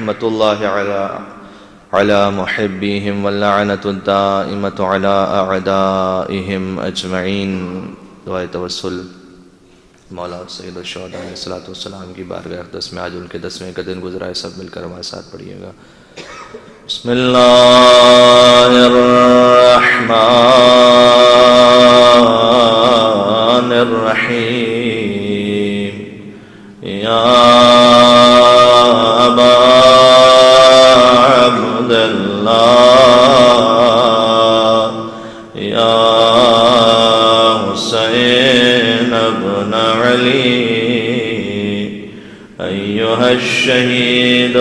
رحمة الله على محبيهم واللعنة الدائمة على أعدائهم أجمعين. دعائے توسل مولا سید الشہداء علیہ الصلوۃ والسلام کی بارگاہ اقدس میں آج ان کے 10ویں کا دن گزرا ہے. سب مل کر ہمارے ساتھ پڑھیے گا. بسم اللہ الرحمن الرحیم. یا ابا عبداللہ یا حسین ابن علی ایہا الشہید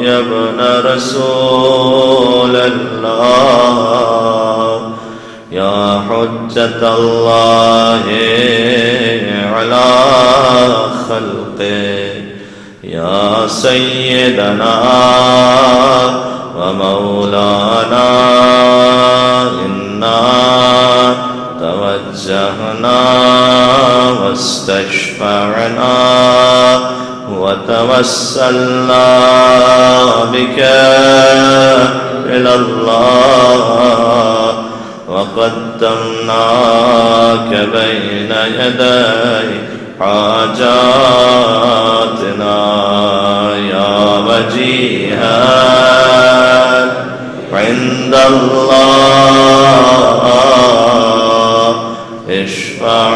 یا ابن رسول اللہ یا حجت اللہ علی خلقہ یا سیدنا و مولانا انا توجہنا واستشفعنا وتوسلنا بك إلى الله وقدمناك بين يدي حاجاتنا يا وجيها عند الله اشفع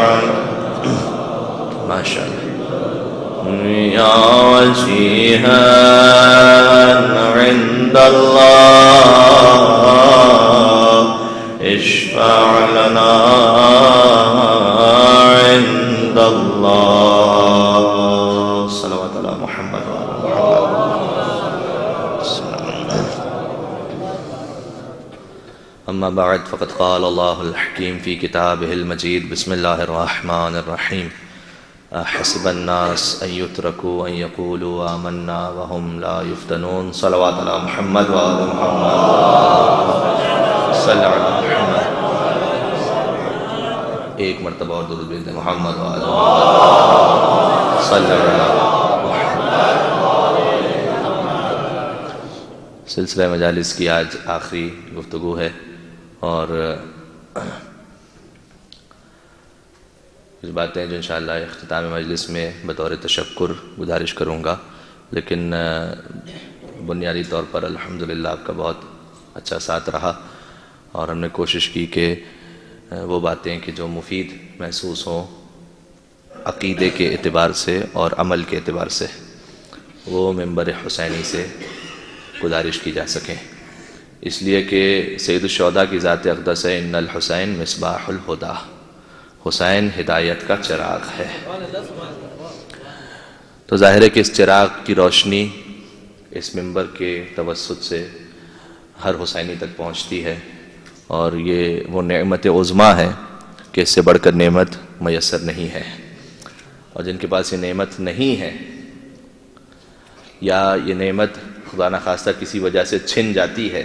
ما شاء الله يا وجيها عند الله اشفع لنا عند الله. صلوات على محمد أما بعد فقد قال الله الحكيم في كتابه المجيد. بسم الله الرحمن الرحيم. أحسب الناس أن يتركوا أن يقولوا آمنا وهم لا يفتنون. صلوات على محمد وآل محمد. صلی علی محمد. ایک مرتبہ اور درود بھیج دیں. محمد وآل محمد. صلی علی محمد. سلسلہ مجالس کی آج آخری گفتگو ہے اور کچھ باتیں جو انشاءاللہ اختتام مجلس میں بطور تشکر گزارش کروں گا، لیکن بنیادی طور پر الحمدللہ آپ کا بہت اچھا ساتھ رہا اور ہم نے کوشش کی کہ وہ باتیں کہ جو مفید محسوس ہوں عقیدے کے اعتبار سے اور عمل کے اعتبار سے وہ منبر حسینی سے گزارش کی جا سکیں، اس لیے کہ سید الشہداء کی ذات اقدس ہے ان الحسین مصباح الہدیٰ، حسین ہدایت کا چراغ ہے. تو ظاہر ہے کہ اس چراغ کی روشنی اس منبر کے توسط سے ہر حسینی تک پہنچتی ہے اور یہ وہ نعمت عظمیٰ ہے کہ اس سے بڑھ کر نعمت میسر نہیں ہے. اور جن کے پاس یہ نعمت نہیں ہے یا یہ نعمت خدا نخواستہ کسی وجہ سے چھن جاتی ہے،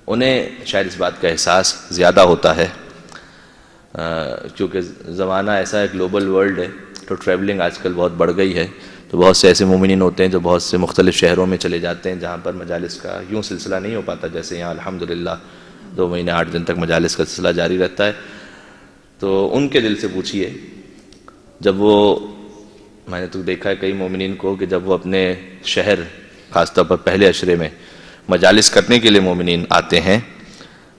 انہیں شاید اس بات کا احساس زیادہ ہوتا ہے، کیونکہ زمانہ ایسا ہے، گلوبل ورلڈ ہے، تو ٹریولنگ آج کل بہت بڑھ گئی ہے. تو بہت سے ایسے مومنین ہوتے ہیں جو بہت سے مختلف شہروں میں چلے جاتے ہیں جہاں پر مجالس کا یوں سلسلہ نہیں ہو پاتا، جیسے یہاں الحمدللہ 2 مہینے 8 دن تک مجالس کا سلسلہ جاری رہتا ہے. تو ان کے دل سے پوچھئے، جب وہ میں نے تو دیکھا ہے کئی مومنین کو کہ جب وہ اپنے شہر خاص طور پر پہلے عشرے میں مجالس کرنے کے لیے مومنین آتے ہیں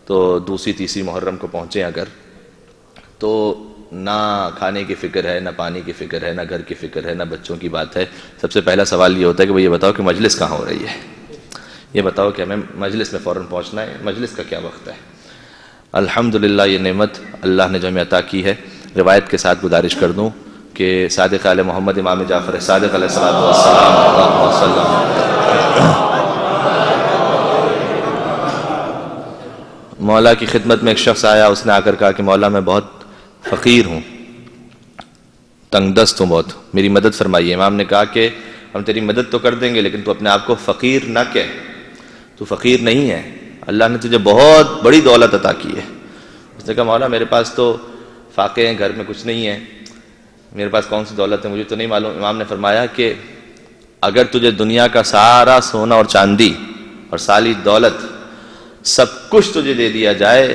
تو 2ری 3ری محرم کو پہنچیں اگر، تو نہ کھانے کی فکر ہے، نہ پانی کی فکر ہے، نہ گھر کی فکر ہے، نہ بچوں کی بات ہے. سب سے پہلا سوال یہ ہوتا ہے کہ یہ بتاؤ کہ مجلس کہاں ہو رہی ہے، یہ بتاؤ کہ ہمیں مجلس میں فوراً پہنچنا ہے، مجلس کا کیا وقت ہے. الحمدللہ یہ نعمت اللہ نے جو ہمیں عطا کی ہے. روایت کے ساتھ گزارش کر دوں کہ صادق آل محمد امام جعفر صادق علیہ الصلوۃ والسلام مولا کی خدمت میں ایک شخص آیا، اس نے آ کر کہا کہ مولا میں بہت فقیر ہوں، تنگ دست ہوں بہت، میری مدد فرمائیے. امام نے کہا کہ ہم تیری مدد تو کر دیں گے لیکن تو اپنے آپ کو فقیر نہ کہہ، تو فقیر نہیں ہے، اللہ نے تجھے بہت بڑی دولت عطا کی ہے. اس نے کہا مولا میرے پاس تو فاقے ہیں، گھر میں کچھ نہیں ہے، میرے پاس کون سی دولت ہے مجھے تو نہیں معلوم. امام نے فرمایا کہ اگر تجھے دنیا کا سارا سونا اور چاندی اور ساری دولت سب کچھ تجھے دے دیا جائے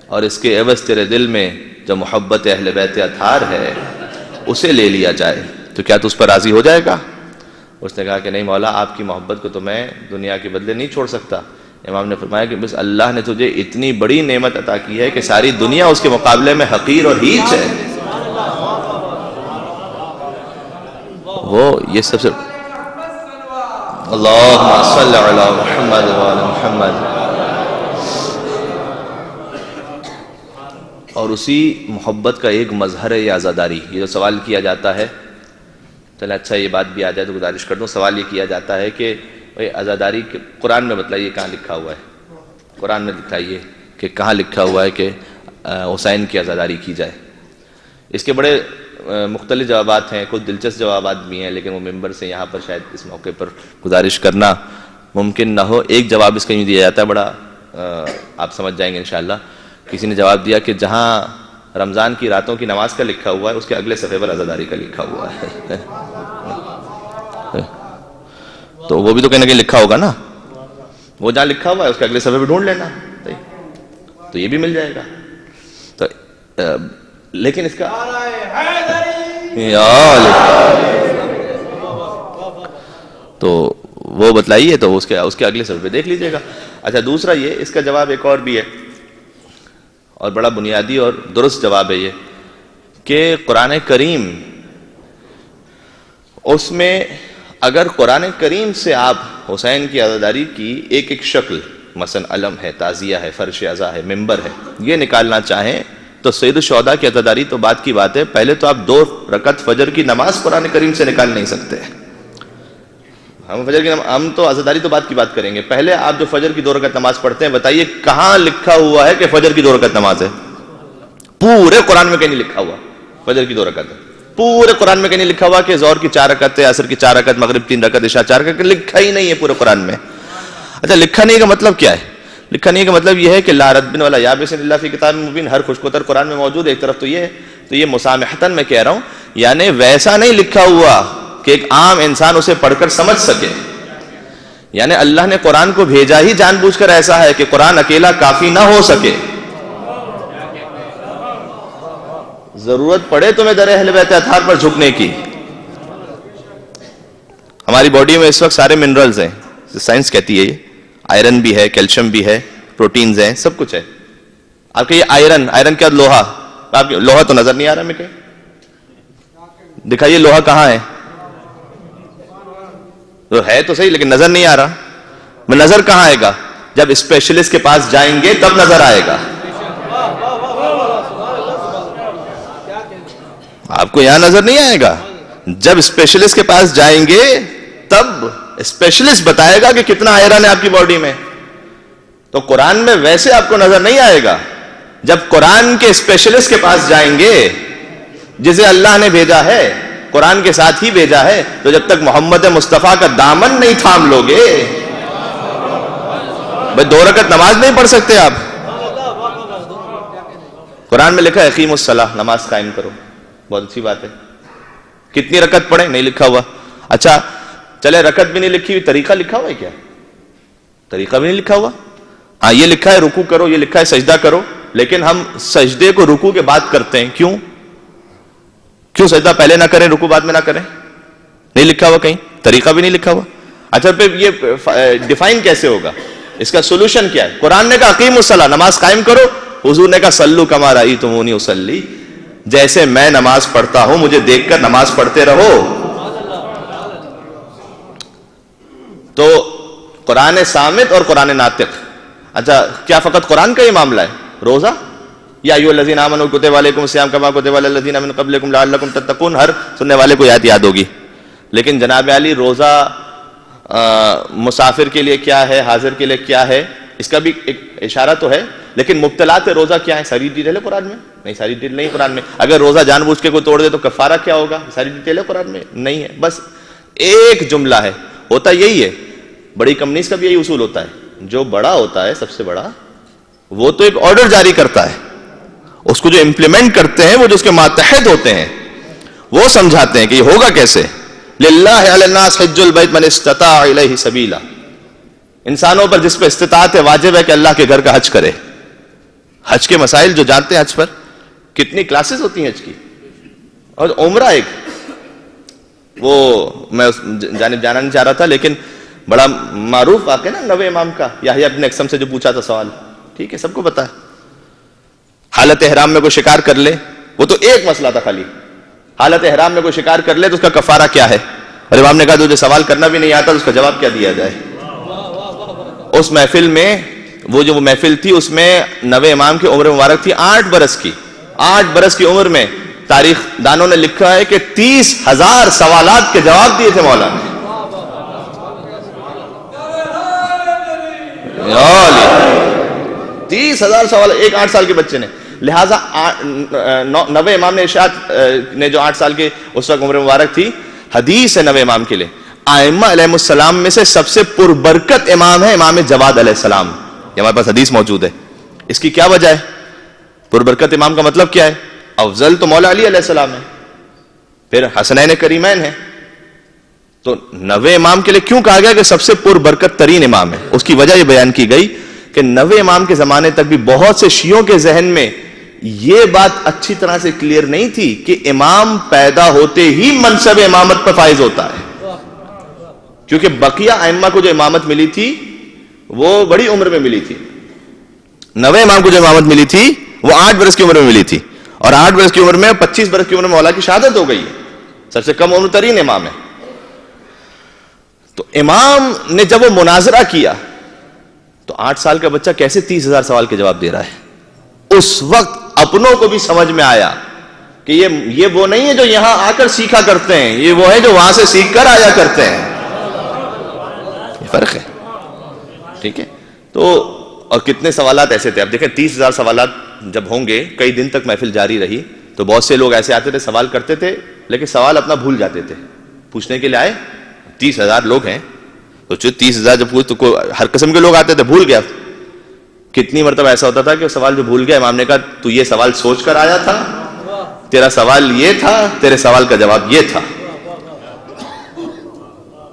اور اس کے عوض تیرے دل میں جو محبت اہل بیت اطہار ہے اسے لے لیا جائے تو کیا تو اس پر راضی ہو جائے گا؟ اس نے کہا کہ نہیں مولا، آپ کی محبت کو تو میں دنیا کے بدلے نہیں چھوڑ سکتا۔ امام نے فرمایا کہ بس اللہ نے تجھے اتنی بڑی نعمت عطا کی ہے کہ ساری دنیا اس کے مقابلے میں حقیر اور ہیچ ہے۔ وہ یہ سب سے اللہم صلی علی محمد وعلی محمد۔ اور اسی محبت کا ایک مظہر ہے یہ عزاداری۔ یہ جو سوال کیا جاتا ہے، چلے اچھا یہ بات بھی آ جائے تو گزارش کر دوں، سوال یہ کیا جاتا ہے کہ عزاداری قرآن میں بتلائیے کہاں لکھا ہوا ہے، قرآن میں دکھائیے کہ کہاں لکھا ہوا ہے کہ حسین کی عزاداری کی جائے۔ اس کے بڑے مختلف جوابات ہیں، کچھ دلچسپ جوابات بھی ہیں، لیکن وہ ممبر سے یہاں پر شاید اس موقع پر گزارش کرنا ممکن نہ ہو۔ ایک جواب اس کا یوں دیا جاتا ہے، بڑا آپ سمجھ جائیں گے انشاءاللہ۔ کسی نے جواب دیا کہ جہاں رمضان کی راتوں کی نماز کا لکھا ہوا ہے اس کے اگلے صفحے پر عزاداری کا لکھا ہوا ہے۔ تو وہ بھی تو کہیں نہ کہیں لکھا ہوگا نا، وہ جہاں لکھا ہوا ہے اس کے اگلے صفحے پہ ڈھونڈ لینا تو یہ بھی مل جائے گا۔ تو لیکن اس کا تو وہ بتلائیے تو اس کے اگلے صفحے پہ دیکھ لیجئے گا۔ اچھا دوسرا یہ، اس کا جواب ایک اور بھی ہے اور بڑا بنیادی اور درست جواب ہے یہ کہ قرآن کریم، اس میں اگر قرآن کریم سے آپ حسین کی عزاداری کی ایک ایک شکل، مثلا علم ہے، تعزیہ ہے، فرش عزا ہے، ممبر ہے، یہ نکالنا چاہیں تو سید الشہداء کی عزاداری تو بات کی بات ہے، پہلے تو آپ 2 رکعت فجر کی نماز قرآن کریم سے نکال نہیں سکتے۔ ہم تو عزاداری تو بات کی بات کریں گے، پہلے آپ جو فجر کی 2 رکعت نماز پڑھتے ہیں بتائیے کہاں لکھا ہوا ہے کہ فجر کی 2 رکعت نماز ہے؟ پورے قرآن میں کہیں نہیں لکھا ہوا فجر کی 2 رکعت ہے، پورے قرآن میں کہیں نہیں لکھا ہوا کہ ظہر کی 4 رکعت ہے، عصر کی 4 رکعت، مغرب 3 رکعت، عشاء 4 رکعت، لکھا ہی نہیں ہے پورے قرآن میں۔ اچھا لکھا نہیں کا مطلب کیا ہے؟ لکھا نہیں کا مطلب یہ ہے کہ لا ردبن ولا یابسن الا فی کتاب مبین، ہر خوشگوار قرآن میں موجود ہے۔ ایک طرف تو یہ ہے، تو یہ مسامحتاً میں کہہ رہا ہوں، یعنی ویسا نہیں لکھا ہوا کہ ایک عام انسان اسے پڑھ کر سمجھ سکے، یعنی اللہ نے قرآن کو بھیجا ہی جان بوجھ کر ایسا ہے کہ قرآن اکیلا کافی نہ ہو سکے، ضرورت پڑے تمہیں در اہل بیت اطہار پر جھکنے کی۔ ہماری باڈی میں اس وقت سارے منرلز ہیں، سائنس کہتی ہے، یہ آئرن بھی ہے، کیلشیم بھی ہے، پروٹینز ہیں، سب کچھ ہے۔ آپ کے یہ آئرن کیا؟ لوہا۔ آپ لوہا تو نظر نہیں آ رہا میں کہ دکھائیے لوہا کہاں ہے؟ تو ہے تو صحیح لیکن نظر نہیں آ رہا۔ میں نظر کہاں آئے گا؟ جب اسپیشلسٹ کے پاس جائیں گے تب نظر آئے گا۔ آپ کو یہاں نظر نہیں آئے گا، جب اسپیشلسٹ کے پاس جائیں گے تب اسپیشلسٹ بتائے گا کہ کتنا آئرن ہے آپ کی باڈی میں۔ تو قرآن میں ویسے آپ کو نظر نہیں آئے گا، جب قرآن کے اسپیشلسٹ کے پاس جائیں گے جسے اللہ نے بھیجا ہے، قرآن کے ساتھ ہی بھیجا ہے، تو جب تک محمد مصطفیٰ کا دامن نہیں تھام لو گے، بھائی 2 رکعت نماز نہیں پڑھ سکتے آپ۔ قرآن میں لکھا ہے اقیموا الصلاۃ، نماز قائم کرو، بہت اچھی بات ہے۔ کتنی رکعت پڑھیں؟ نہیں لکھا ہوا۔ اچھا چلے رکعت بھی نہیں لکھی ہوئی، طریقہ لکھا ہوا ہے کیا؟ طریقہ بھی نہیں لکھا ہوا۔ ہاں یہ لکھا ہے رکوع کرو، یہ لکھا ہے سجدہ کرو، لیکن ہم سجدے کو رکوع کے بعد کرتے ہیں، کیوں سجدہ پہلے نہ کریں رکوع بعد میں نہ کریں؟ نہیں لکھا ہوا کہیں، طریقہ بھی نہیں لکھا ہوا۔ اچھا پھر یہ ڈیفائن کیسے ہوگا؟ اس کا سولوشن کیا ہے؟ قرآن نے کہا اقیموا الصلاۃ، نماز قائم کرو، حضور نے کہا صلوا کما رأیتمونی اصلی، جیسے میں نماز پڑھتا ہوں مجھے دیکھ کر نماز پڑھتے رہو۔ تو قرآن صامت اور قرآن ناطق، اچھا کیا فقط قرآن کا یہ معاملہ ہے؟ روزہ، یا ایھا الذین آمنوا کتب علیکم الصیام کما کتب علی الذین من قبلکم لعلکم تتقون، ہر سننے والے کو یاد ہوگی۔ لیکن جناب علی روزہ مسافر کے لیے کیا ہے، حاضر کے لیے کیا ہے، اس کا بھی ایک اشارہ تو ہے، لیکن مبتلات روزہ کیا ہے؟ ساری ڈیٹیل ہے قرآن میں؟ نہیں، ساری ڈیٹیل نہیں قرآن میں۔ اگر روزہ جان بوجھ کے کوئی توڑ دے تو کفارہ کیا ہوگا؟ ساری ڈیٹیل ہے قرآن میں؟ نہیں ہے، بس ایک جملہ ہے۔ ہوتا یہی ہے، بڑی کمپنیز کا بھی یہی اصول ہوتا ہے، جو بڑا ہوتا ہے سب سے بڑا، وہ تو ایک آرڈر جاری کرتا ہے، اس کو جو امپلیمنٹ کرتے ہیں وہ جو اس کے ماتحت ہوتے ہیں وہ سمجھاتے ہیں کہ یہ ہوگا کیسے۔ للہ علی الناس حج البیت من استطاع الیہ سبیلا، انسانوں پر جس پہ استطاعت ہے واجب ہے کہ اللہ کے گھر کا حج کرے. حج کے مسائل جو جانتے ہیں، حج پر کتنی کلاسز ہوتی ہیں حج کی، اور عمرہ ایک، وہ میں اس جانب جانا نہیں چاہ رہا تھا، لیکن بڑا معروف واقعہ نا نوے امام کا، یحییٰ ابن اکثم سے جو پوچھا تھا سوال، ٹھیک ہے سب کو پتا ہے. حالت احرام میں کوئی شکار کر لے، وہ تو ایک مسئلہ تھا خالی، حالت احرام میں کوئی شکار کر لے تو اس کا کفارہ کیا ہے، اور امام نے کہا تجھے سوال کرنا بھی نہیں آتا تو اس کا جواب کیا دیا جائے. اس محفل میں وہ جو محفل تھی اس میں نوے امام کی عمر مبارک تھی 8 برس کی. 8 برس کی عمر میں تاریخ دانوں نے لکھا ہے کہ 30,000 سوالات کے جواب دیے تھے مولا نے. 30,000 سوال ایک 8 سال کے بچے نے. لہٰذا نوے امام نے ارشاد نے جو 8 سال کے اس وقت عمر مبارک تھی، حدیث ہے نوے امام کے لیے، ائمہ علیہ السلام میں سے سب سے پربرکت امام ہے امام جواد علیہ السلام. یہ ہمارے پاس حدیث موجود ہے. اس کی کیا وجہ ہے؟ پربرکت امام کا مطلب کیا ہے؟ افضل تو مولا علی علیہ السلام ہے، پھر حسنین کریمین ہے. تو نوے امام کے لیے کیوں کہا گیا کہ سب سے پربرکت ترین امام ہے؟ اس کی وجہ یہ بیان کی گئی کہ نوے امام کے زمانے تک بھی بہت سے شیعوں کے ذہن میں یہ بات اچھی طرح سے کلیئر نہیں تھی کہ امام پیدا ہوتے ہی منصب امامت پر فائز ہوتا ہے. کیونکہ بقیہ ائمہ کو جو امامت ملی تھی وہ بڑی عمر میں ملی تھی. نوے امام کو جو امامت ملی تھی وہ 8 برس کی عمر میں ملی تھی، اور 8 برس کی عمر میں 25 برس کی عمر میں مولا کی شہادت ہو گئی ہے. سب سے کم عمر ترین امام ہے. تو امام نے جب وہ مناظرہ کیا تو 8 سال کا بچہ کیسے 30,000 سوال کے جواب دے رہا ہے؟ اس وقت اپنوں کو بھی سمجھ میں آیا کہ یہ وہ نہیں ہے جو یہاں آ کر سیکھا کرتے ہیں، یہ وہ ہے جو وہاں سے سیکھ کر آیا کرتے ہیں. یہ فرق ہے. ٹھیک ہے. تو اور کتنے سوالات ایسے تھے. اب دیکھیں 30,000 سوالات جب ہوں گے، کئی دن تک محفل جاری رہی، تو بہت سے لوگ ایسے آتے تھے سوال کرتے تھے لیکن سوال اپنا بھول جاتے تھے. پوچھنے کے لیے آئے 30,000 لوگ ہیں تو 30,000 جب پوچھ تو ہر قسم کے لوگ آتے تھے، بھول گیا. کتنی مرتبہ ایسا ہوتا تھا کہ سوال جو بھول گیا، امام نے کہا تو یہ سوال سوچ کر آیا تھا، تیرا سوال یہ تھا، تیرے سوال کا جواب یہ تھا.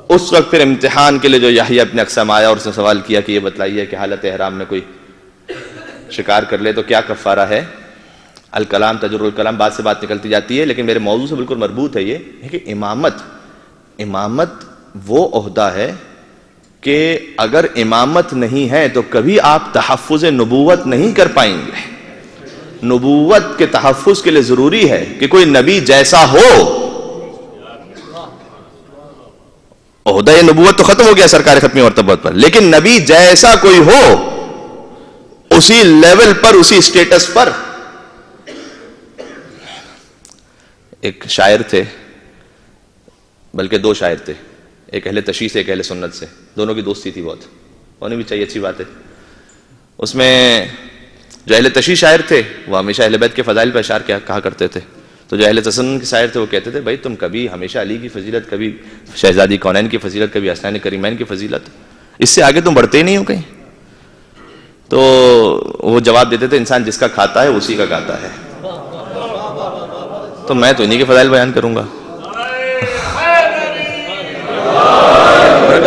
اس وقت پھر امتحان کے لیے جو یحییٰ ابن اکثم آیا اور اس نے سوال کیا کہ یہ بتلائیے کہ حالت احرام میں کوئی شکار کر لے تو کیا کفارہ ہے. الکلام تجر الکلام، بات سے بات نکلتی جاتی ہے، لیکن میرے موضوع سے بالکل مربوط ہے. یہ کہ امامت وہ عہدہ ہے کہ اگر امامت نہیں ہے تو کبھی آپ تحفظ نبوت نہیں کر پائیں گے. نبوت کے تحفظ کے لیے ضروری ہے کہ کوئی نبی جیسا ہو. عہدہ نبوت تو ختم ہو گیا سرکار ختمی مرتبت پر، لیکن نبی جیسا کوئی ہو، اسی لیول پر، اسی اسٹیٹس پر. ایک شاعر تھے، بلکہ 2 شاعر تھے، ایک اہل تشیع سے ایک اہل سنت سے. دونوں کی دوستی تھی بہت، ہونے بھی چاہیے، اچھی بات ہے. اس میں جو اہل تشیع شاعر تھے وہ ہمیشہ اہل بیت کے فضائل پہ اشعار کہا کرتے تھے. تو جو اہل تسنن کے شاعر تھے وہ کہتے تھے بھائی تم کبھی ہمیشہ علی کی فضیلت، کبھی شہزادی کونین کی فضیلت، کبھی حسنین کریمین کی فضیلت، اس سے آگے تم بڑھتے ہی نہیں ہو کہیں. تو وہ جواب دیتے تھے انسان جس کا کھاتا ہے اسی کا گاتا ہے. تو میں تو انہی کے فضائل بیان کروں گا.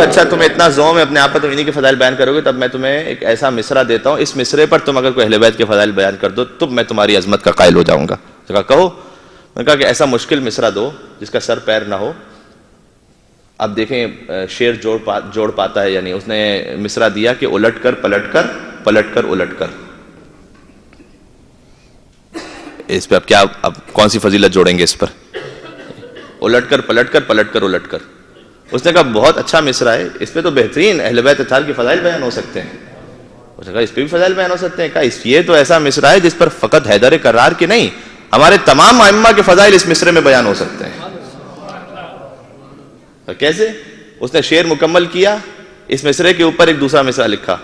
اچھا تمہیں اتنا زوم ہے اپنے آپ پر، تم انہی کے فضائل بیان کرو گے، تب میں تمہیں ایک ایسا مصرع دیتا ہوں، اس مصرے پر تم اگر کوئی اہل بیت کے فضائل بیان کر دو تب میں تمہاری عظمت کا قائل ہو جاؤں گا. کہو. میں نے کہا کہ ایسا مشکل مصرع دو جس کا سر پیر نہ ہو. اب دیکھیں شعر جوڑ پاتا ہے، یعنی اس نے مصرع دیا کہ الٹ کر پلٹ کر، پلٹ کر الٹ کر. اس پہ اب کیا، اب کون سی فضیلت جوڑیں گے اس پر؟ الٹ کر پلٹ کر، پلٹ کر الٹ کر. اس نے کہا بہت اچھا مصرع ہے، اس پہ تو بہترین اہل بیت اطہار کی فضائل بیان ہو سکتے ہیں. اس نے کہا اس پہ بھی فضائل بیان ہو سکتے ہیں. کہا یہ تو ایسا مصرع ہے جس پر فقط حیدر کرار کی نہیں، ہمارے تمام ائمہ کے فضائل اس مصرے میں بیان ہو سکتے ہیں. کیسے؟ اس نے شعر مکمل کیا، اس مصرے کے اوپر ایک دوسرا مصرع لکھا،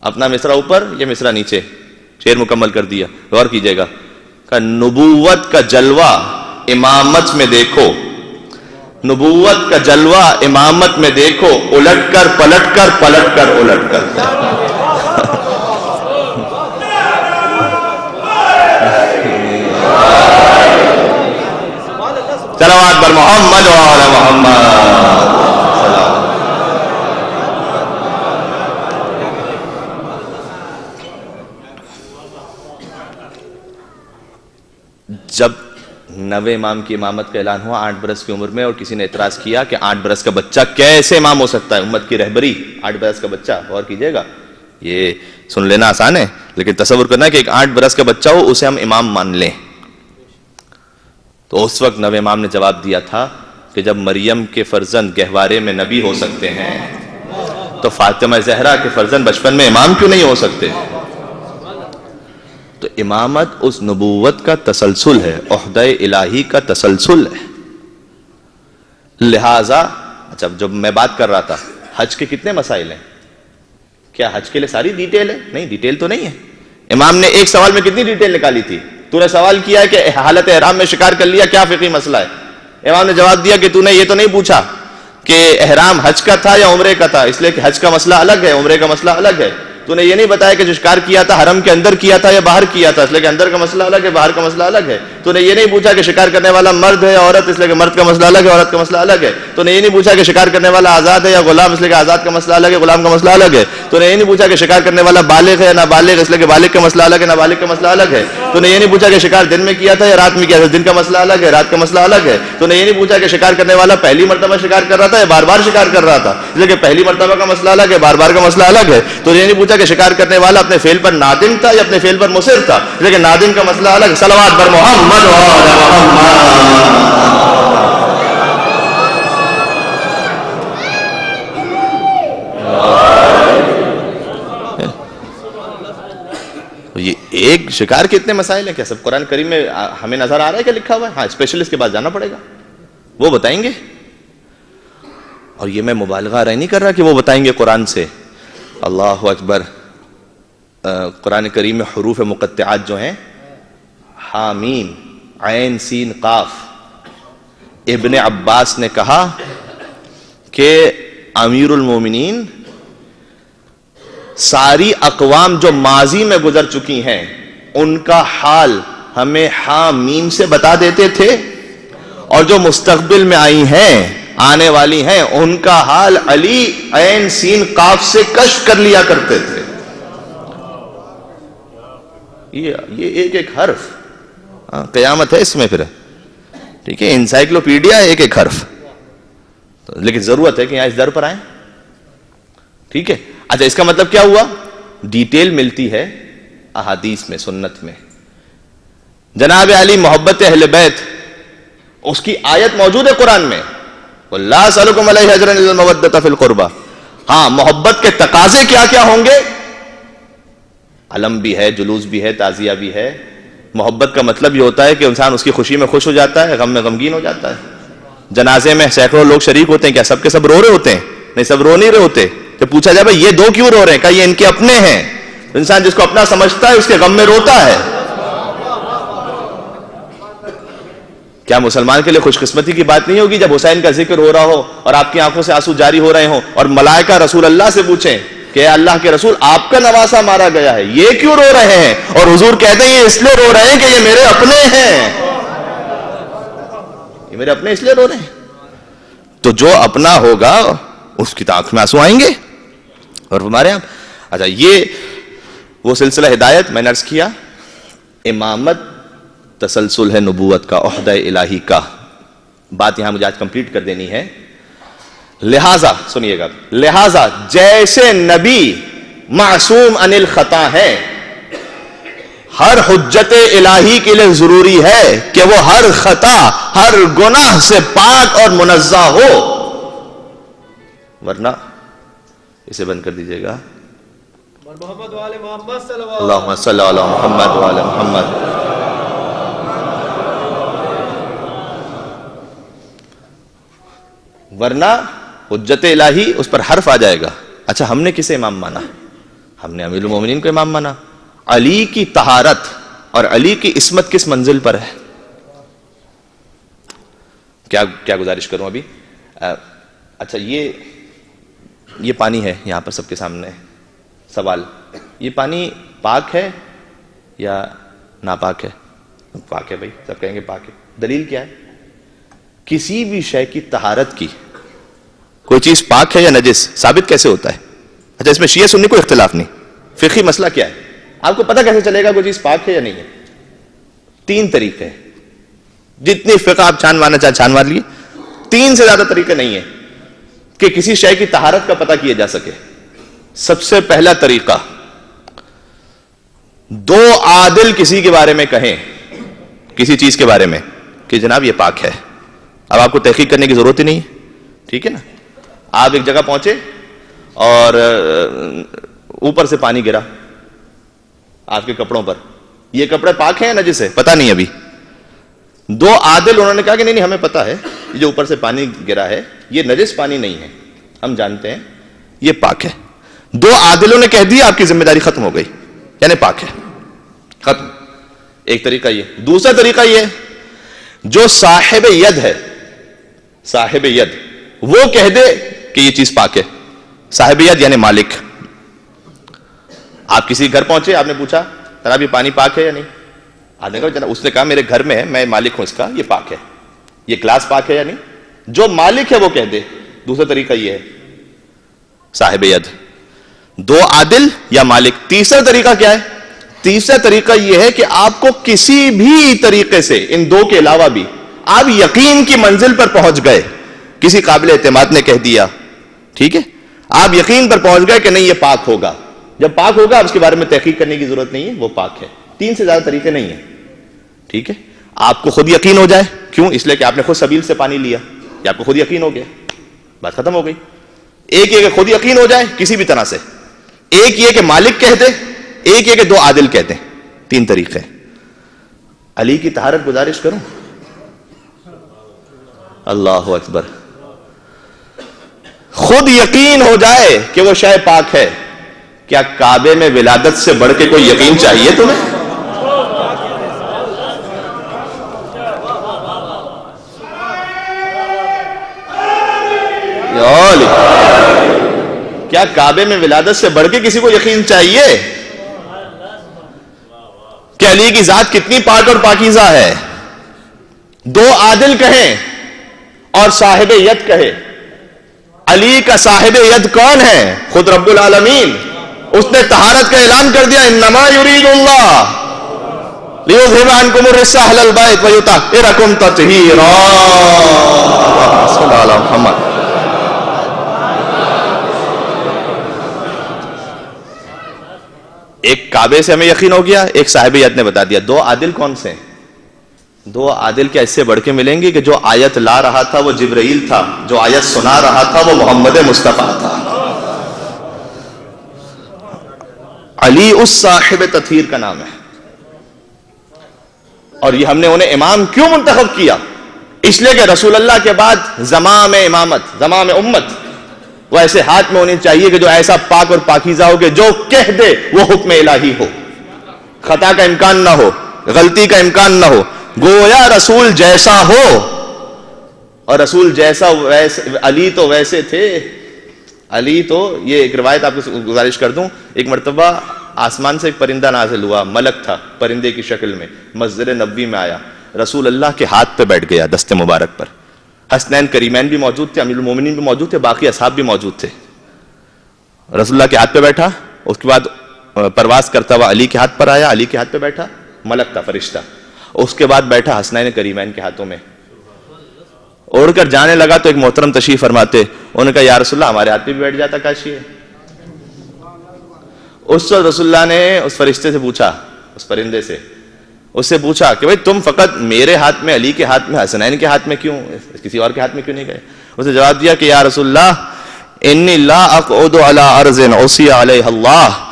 اپنا مصرع اوپر، یہ مصرع نیچے، شعر مکمل کر دیا. غور کیجئے گا کہ نبوت کا جلوہ امامت میں دیکھو، نبوت کا جلوہ امامت میں دیکھو، الٹ کر پلٹ کر، پلٹ کر الٹ کر. صلوات بر محمد و آل محمد. جب 90 امام کی امامت کا اعلان ہوا 8 برس کی عمر میں، اور کسی نے اعتراض کیا کہ 8 برس کا بچہ کیسے امام ہو سکتا ہے؟ امت کی رہبری 8 برس کا بچہ، غور کیجئے گا، یہ سن لینا آسان ہے لیکن تصور کرنا کہ ایک 8 برس کا بچہ ہو اسے ہم امام مان لیں. تو اس وقت 90 امام نے جواب دیا تھا کہ جب مریم کے فرزند گہوارے میں نبی ہو سکتے ہیں تو فاطمہ زہرا کے فرزند بچپن میں امام کیوں نہیں ہو سکتے؟ تو امامت اس نبوت کا تسلسل ہے، عہدہ الہی کا تسلسل ہے. لہذا اچھا، جب میں بات کر رہا تھا حج کے کتنے مسائل ہیں، کیا حج کے لیے ساری ڈیٹیل ہے؟ نہیں، ڈیٹیل تو نہیں ہے. امام نے ایک سوال میں کتنی ڈیٹیل نکالی تھی؟ تو نے سوال کیا ہے کہ حالت احرام میں شکار کر لیا، کیا فقہی مسئلہ ہے؟ امام نے جواب دیا کہ تو نے یہ تو نہیں پوچھا کہ احرام حج کا تھا یا عمرے کا تھا، اس لیے کہ حج کا مسئلہ الگ ہے، عمرے کا مسئلہ الگ ہے. تو نے یہ نہیں بتایا کہ جو شکار کیا تھا حرم کے اندر کیا تھا یا باہر کیا تھا، اس لیے کہ اندر کا مسئلہ الگ ہے، باہر کا مسئلہ الگ ہے. تو نے یہ نہیں پوچھا کہ شکار کرنے والا مرد ہے یا عورت، اس لیے کہ مرد کا مسئلہ الگ ہے، عورت کا مسئلہ الگ ہے. تو نے یہ نہیں پوچھا کہ شکار کرنے والا آزاد ہے یا غلام، اس لیے کہ آزاد کا مسئلہ الگ ہے، غلام کا مسئلہ الگ ہے. تو نے یہ نہیں پوچھا کہ شکار کرنے والا بالغ ہے یا نابالغ، اس لیے کہ بالغ کا مسئلہ الگ ہے، نابالغ کا مسئلہ الگ ہے. تو نے یہ نہیں پوچھا کہ شکار دن میں کیا تھا یا رات میں کیا تھا، دن کا مسئلہ الگ ہے، رات کا مسئلہ الگ ہے. تو نے یہ نہیں پوچھا کہ شکار کرنے والا پہلی مرتبہ شکار کر رہا تھا یا بار بار شکار کر رہا تھا، اس لیے کہ پہلی مرتبہ کا مسئلہ الگ ہے، بار بار کا مسئلہ الگ ہے. تو نے یہ نہیں پوچھا کہ شکار کرنے والا اپنے فعل پر نادم تھا یا اپنے فعل پر مصر تھا، لیکن نادم کا مسئلہ الگ. صلوات بر محمد و آل محمد. یہ ایک شکار کے اتنے مسائل ہیں، کیا سب قرآن کریم میں ہمیں نظر آ رہا ہے کہ لکھا ہوا ہے؟ ہاں، اسپیشلسٹ کے پاس جانا پڑے گا، وہ بتائیں گے. اور یہ میں مبالغہ رہا نہیں کر رہا کہ وہ بتائیں گے قرآن سے. اللہ اکبر. قرآن کریم میں حروف مقطعات جو ہیں، حامیم عین سین قاف، ابن عباس نے کہا کہ امیر المومنین ساری اقوام جو ماضی میں گزر چکی ہیں ان کا حال ہمیں حامیم سے بتا دیتے تھے، اور جو مستقبل میں آئی ہیں، آنے والی ہیں، ان کا حال علی عین سین قاف سے کشف کر لیا کرتے تھے. یہ ایک ایک حرف قیامت ہے اس میں، پھر ٹھیک ہے، انسائکلوپیڈیا ایک ایک حرف. لیکن ضرورت ہے کہ یہاں اس در پر آئیں، ٹھیک ہے. اچھا، اس کا مطلب کیا ہوا؟ ڈیٹیل ملتی ہے احادیث میں، سنت میں. جناب علی محبت اہل بیت، اس کی آیت موجود ہے قرآن میں، وَلَا أَسْأَلُكُمْ عَلَيْهِ أَجْرًا إِلَّا الْمَوَدَّةَ فِي الْقُرْبَى. ہاں، محبت کے تقاضے کیا کیا ہوں گے؟ علم بھی ہے، جلوس بھی ہے، تعزیہ بھی ہے. محبت کا مطلب یہ ہوتا ہے کہ انسان اس کی خوشی میں خوش ہو جاتا ہے، غم میں غمگین ہو جاتا ہے. جنازے میں سینکڑوں لوگ شریک ہوتے ہیں، کیا سب کے سب رو رہے ہوتے ہیں؟ نہیں، سب رو نہیں رہے ہوتے. جب پوچھا جائے بھائی یہ دو کیوں رو رہے ہیں، کہا یہ ان کے اپنے ہیں. انسان جس کو اپنا سمجھتا ہے اس کے غم میں روتا ہے. کیا مسلمان کے لیے خوش قسمتی کی بات نہیں ہوگی جب حسین کا ذکر ہو رہا ہو اور آپ کی آنکھوں سے آنسو جاری ہو رہے ہوں اور ملائکہ رسول اللہ سے پوچھیں کہ اے اللہ کے رسول، آپ کا نواسا مارا گیا ہے، یہ کیوں رو رہے ہیں؟ اور حضور کہتے ہیں یہ اس لیے رو رہے ہیں کہ یہ میرے اپنے ہیں، یہ میرے اپنے اس لیے رو رہے ہیں. تو جو اپنا ہوگا اس کی آنکھ میں آنسو آئیں گے. اور ہمارے یہاں اچھا، یہ وہ سلسلہ ہدایت میں نے عرض کیا. امامت تسلسل ہے نبوت کا، عہدہ الہی کا. بات یہاں مجھے آج کمپلیٹ کر دینی ہے. لہذا سنیے گا، لہذا جیسے نبی معصوم عن الخطا ہے، ہر حجت الہی کے لیے ضروری ہے کہ وہ ہر خطا، ہر گناہ سے پاک اور منزہ ہو، ورنہ اسے بند کر دیجئے گا. اللہم صلی علی محمد و علی محمد. ورنہ حجت الہی اس پر حرف آ جائے گا. اچھا، ہم نے کسے امام مانا؟ ہم نے امیر المومنین کو امام مانا. علی کی طہارت اور علی کی عصمت کس منزل پر ہے؟ کیا گزارش کروں ابھی. اچھا، یہ پانی ہے یہاں پر سب کے سامنے. سوال، یہ پانی پاک ہے یا ناپاک ہے؟ پاک ہے بھائی، سب کہیں گے پاک ہے. دلیل کیا ہے؟ کسی بھی شے کی طہارت کی، کوئی چیز پاک ہے یا نجس، ثابت کیسے ہوتا ہے؟ اچھا اس میں شیعہ سنی کوئی اختلاف نہیں، فقہی مسئلہ کیا ہے؟ آپ کو پتہ کیسے چلے گا کوئی چیز پاک ہے یا نہیں ہے؟ 3 طریقے ہیں، جتنی فقہ آپ چھان مارنا چاہیں چھان مار لیے، 3 سے زیادہ طریقے نہیں ہیں کہ کسی شے کی طہارت کا پتہ کیا جا سکے۔ سب سے پہلا طریقہ، 2 عادل کسی کے بارے میں کہیں، کسی چیز کے بارے میں کہ جناب یہ پاک ہے، اب آپ کو تحقیق کرنے کی ضرورت ہی نہیں ہے، ٹھیک ہے نا؟ آپ ایک جگہ پہنچے اور اوپر سے پانی گرا آپ کے کپڑوں پر، یہ کپڑے پاک ہیں یا نجس ہے؟ پتہ نہیں ابھی۔ 2 عادل انہوں نے کہا کہ نہیں ہمیں پتہ ہے یہ جو اوپر سے پانی گرا ہے یہ نجس پانی نہیں ہے، ہم جانتے ہیں یہ پاک ہے۔ 2 عادلوں نے کہہ دیا، آپ کی ذمہ داری ختم ہو گئی، یعنی پاک ہے، ختم۔ ایک طریقہ یہ۔ دوسرا طریقہ یہ جو صاحب ید ہے، صاحب ید وہ کہہ دے کہ یہ چیز پاک ہے۔ صاحب ید یعنی مالک۔ آپ کسی گھر پہنچے، آپ نے پوچھا جناب یہ پانی پاک ہے یا نہیں؟ آپ نے کہا جناب، اس نے کہا میرے گھر میں ہے، میں مالک ہوں اس کا، یہ پاک ہے۔ یہ گلاس پاک ہے یا نہیں؟ جو مالک ہے وہ کہہ دے۔ دوسرا طریقہ یہ ہے صاحب ید، 2 عادل یا مالک۔ تیسرا طریقہ کیا ہے؟ تیسرا طریقہ یہ ہے کہ آپ کو کسی بھی طریقے سے، ان 2 کے علاوہ بھی، آپ یقین کی منزل پر پہنچ گئے، کسی قابل اعتماد نے کہہ دیا، ٹھیک ہے، آپ یقین پر پہنچ گئے کہ نہیں یہ پاک ہوگا۔ جب پاک ہوگا اب اس کے بارے میں تحقیق کرنے کی ضرورت نہیں ہے، وہ پاک ہے۔ 3 سے زیادہ طریقے نہیں ہیں، ٹھیک ہے؟ آپ کو خود یقین ہو جائے، کیوں؟ اس لیے کہ آپ نے خود سبیل سے پانی لیا، یہ آپ کو خود یقین ہو گیا، بات ختم ہو گئی۔ ایک یہ کہ خود یقین ہو جائے کسی بھی طرح سے، ایک یہ کہ مالک کہہ دے، ایک یہ کہ 2 عادل کہتے ہیں۔ 3 طریقے۔ علی کی طہارت گزارش کروں؟ اللہ اکبر۔ خود یقین ہو جائے کہ وہ شے پاک ہے، کیا کعبے میں ولادت سے بڑھ کے کوئی یقین چاہیے تمہیں؟ کیا کعبے میں ولادت سے بڑھ کے کسی کو یقین چاہیے کہ علی کی ذات کتنی پاک اور پاکیزہ ہے؟ 2 عادل کہیں اور صاحب ید کہے۔ علی کا صاحب ید کون ہے؟ خود رب العالمین۔ اس نے طہارت کا اعلان کر دیا، انما یرید اللہ لیذھب عنکم الرجس اہل البیت ویطہرکم تطہیرا۔ صلی اللہ علیہ محمد۔ ایک کعبے سے ہمیں یقین ہو گیا، ایک صاحب ید نے بتا دیا۔ 2 عادل کون سے ہیں؟ 2 عادل کیا اس سے بڑھ کے ملیں گے کہ جو آیت لا رہا تھا وہ جبرائیل تھا، جو آیت سنا رہا تھا وہ محمد مصطفیٰ تھا۔ علی اس صاحب تطہیر کا نام ہے، اور یہ ہم نے انہیں امام کیوں منتخب کیا؟ اس لیے کہ رسول اللہ کے بعد زمام امامت، زمام امت وہ ایسے ہاتھ میں ہونی چاہیے کہ جو ایسا پاک اور پاکیزہ ہو کہ جو کہہ دے وہ حکم الہی ہو، خطا کا امکان نہ ہو، غلطی کا امکان نہ ہو، گویا رسول جیسا ہو۔ اور رسول جیسا علی تو ویسے تھے، علی تو یہ ایک روایت آپ کو گزارش کر دوں، ایک مرتبہ آسمان سے ایک پرندہ نازل ہوا، ملک تھا پرندے کی شکل میں، مسجد نبوی میں آیا، رسول اللہ کے ہاتھ پہ بیٹھ گیا، دست مبارک پر۔ حسنین کریمین بھی موجود تھے، امیر المومنین بھی موجود تھے، باقی اصحاب بھی موجود تھے۔ رسول اللہ کے ہاتھ پہ بیٹھا، اس کے بعد پرواز کرتا ہوا علی کے ہاتھ پر آیا، علی کے ہاتھ پہ بیٹھا، ملک تھا فرشتہ، اس کے بعد بیٹھا حسنین کریمین کے ہاتھوں میں، اڑ کر جانے لگا تو ایک محترم تشریف فرماتے، انہوں نے کہا یا رسول اللہ ہمارے ہاتھ پہ بھی بیٹھ جاتا کاشی ہے۔ اس وقت رسول اللہ نے اس فرشتے سے پوچھا، اس پرندے سے، اس سے پوچھا کہ بھئی تم فقط میرے ہاتھ میں، علی کے ہاتھ میں، حسنین کے ہاتھ میں کیوں، کسی اور کے ہاتھ میں کیوں نہیں گئے؟ اس نے جواب دیا کہ یا رسول اللہ انی لا اقعد علی ارض عصی علیہ اللہ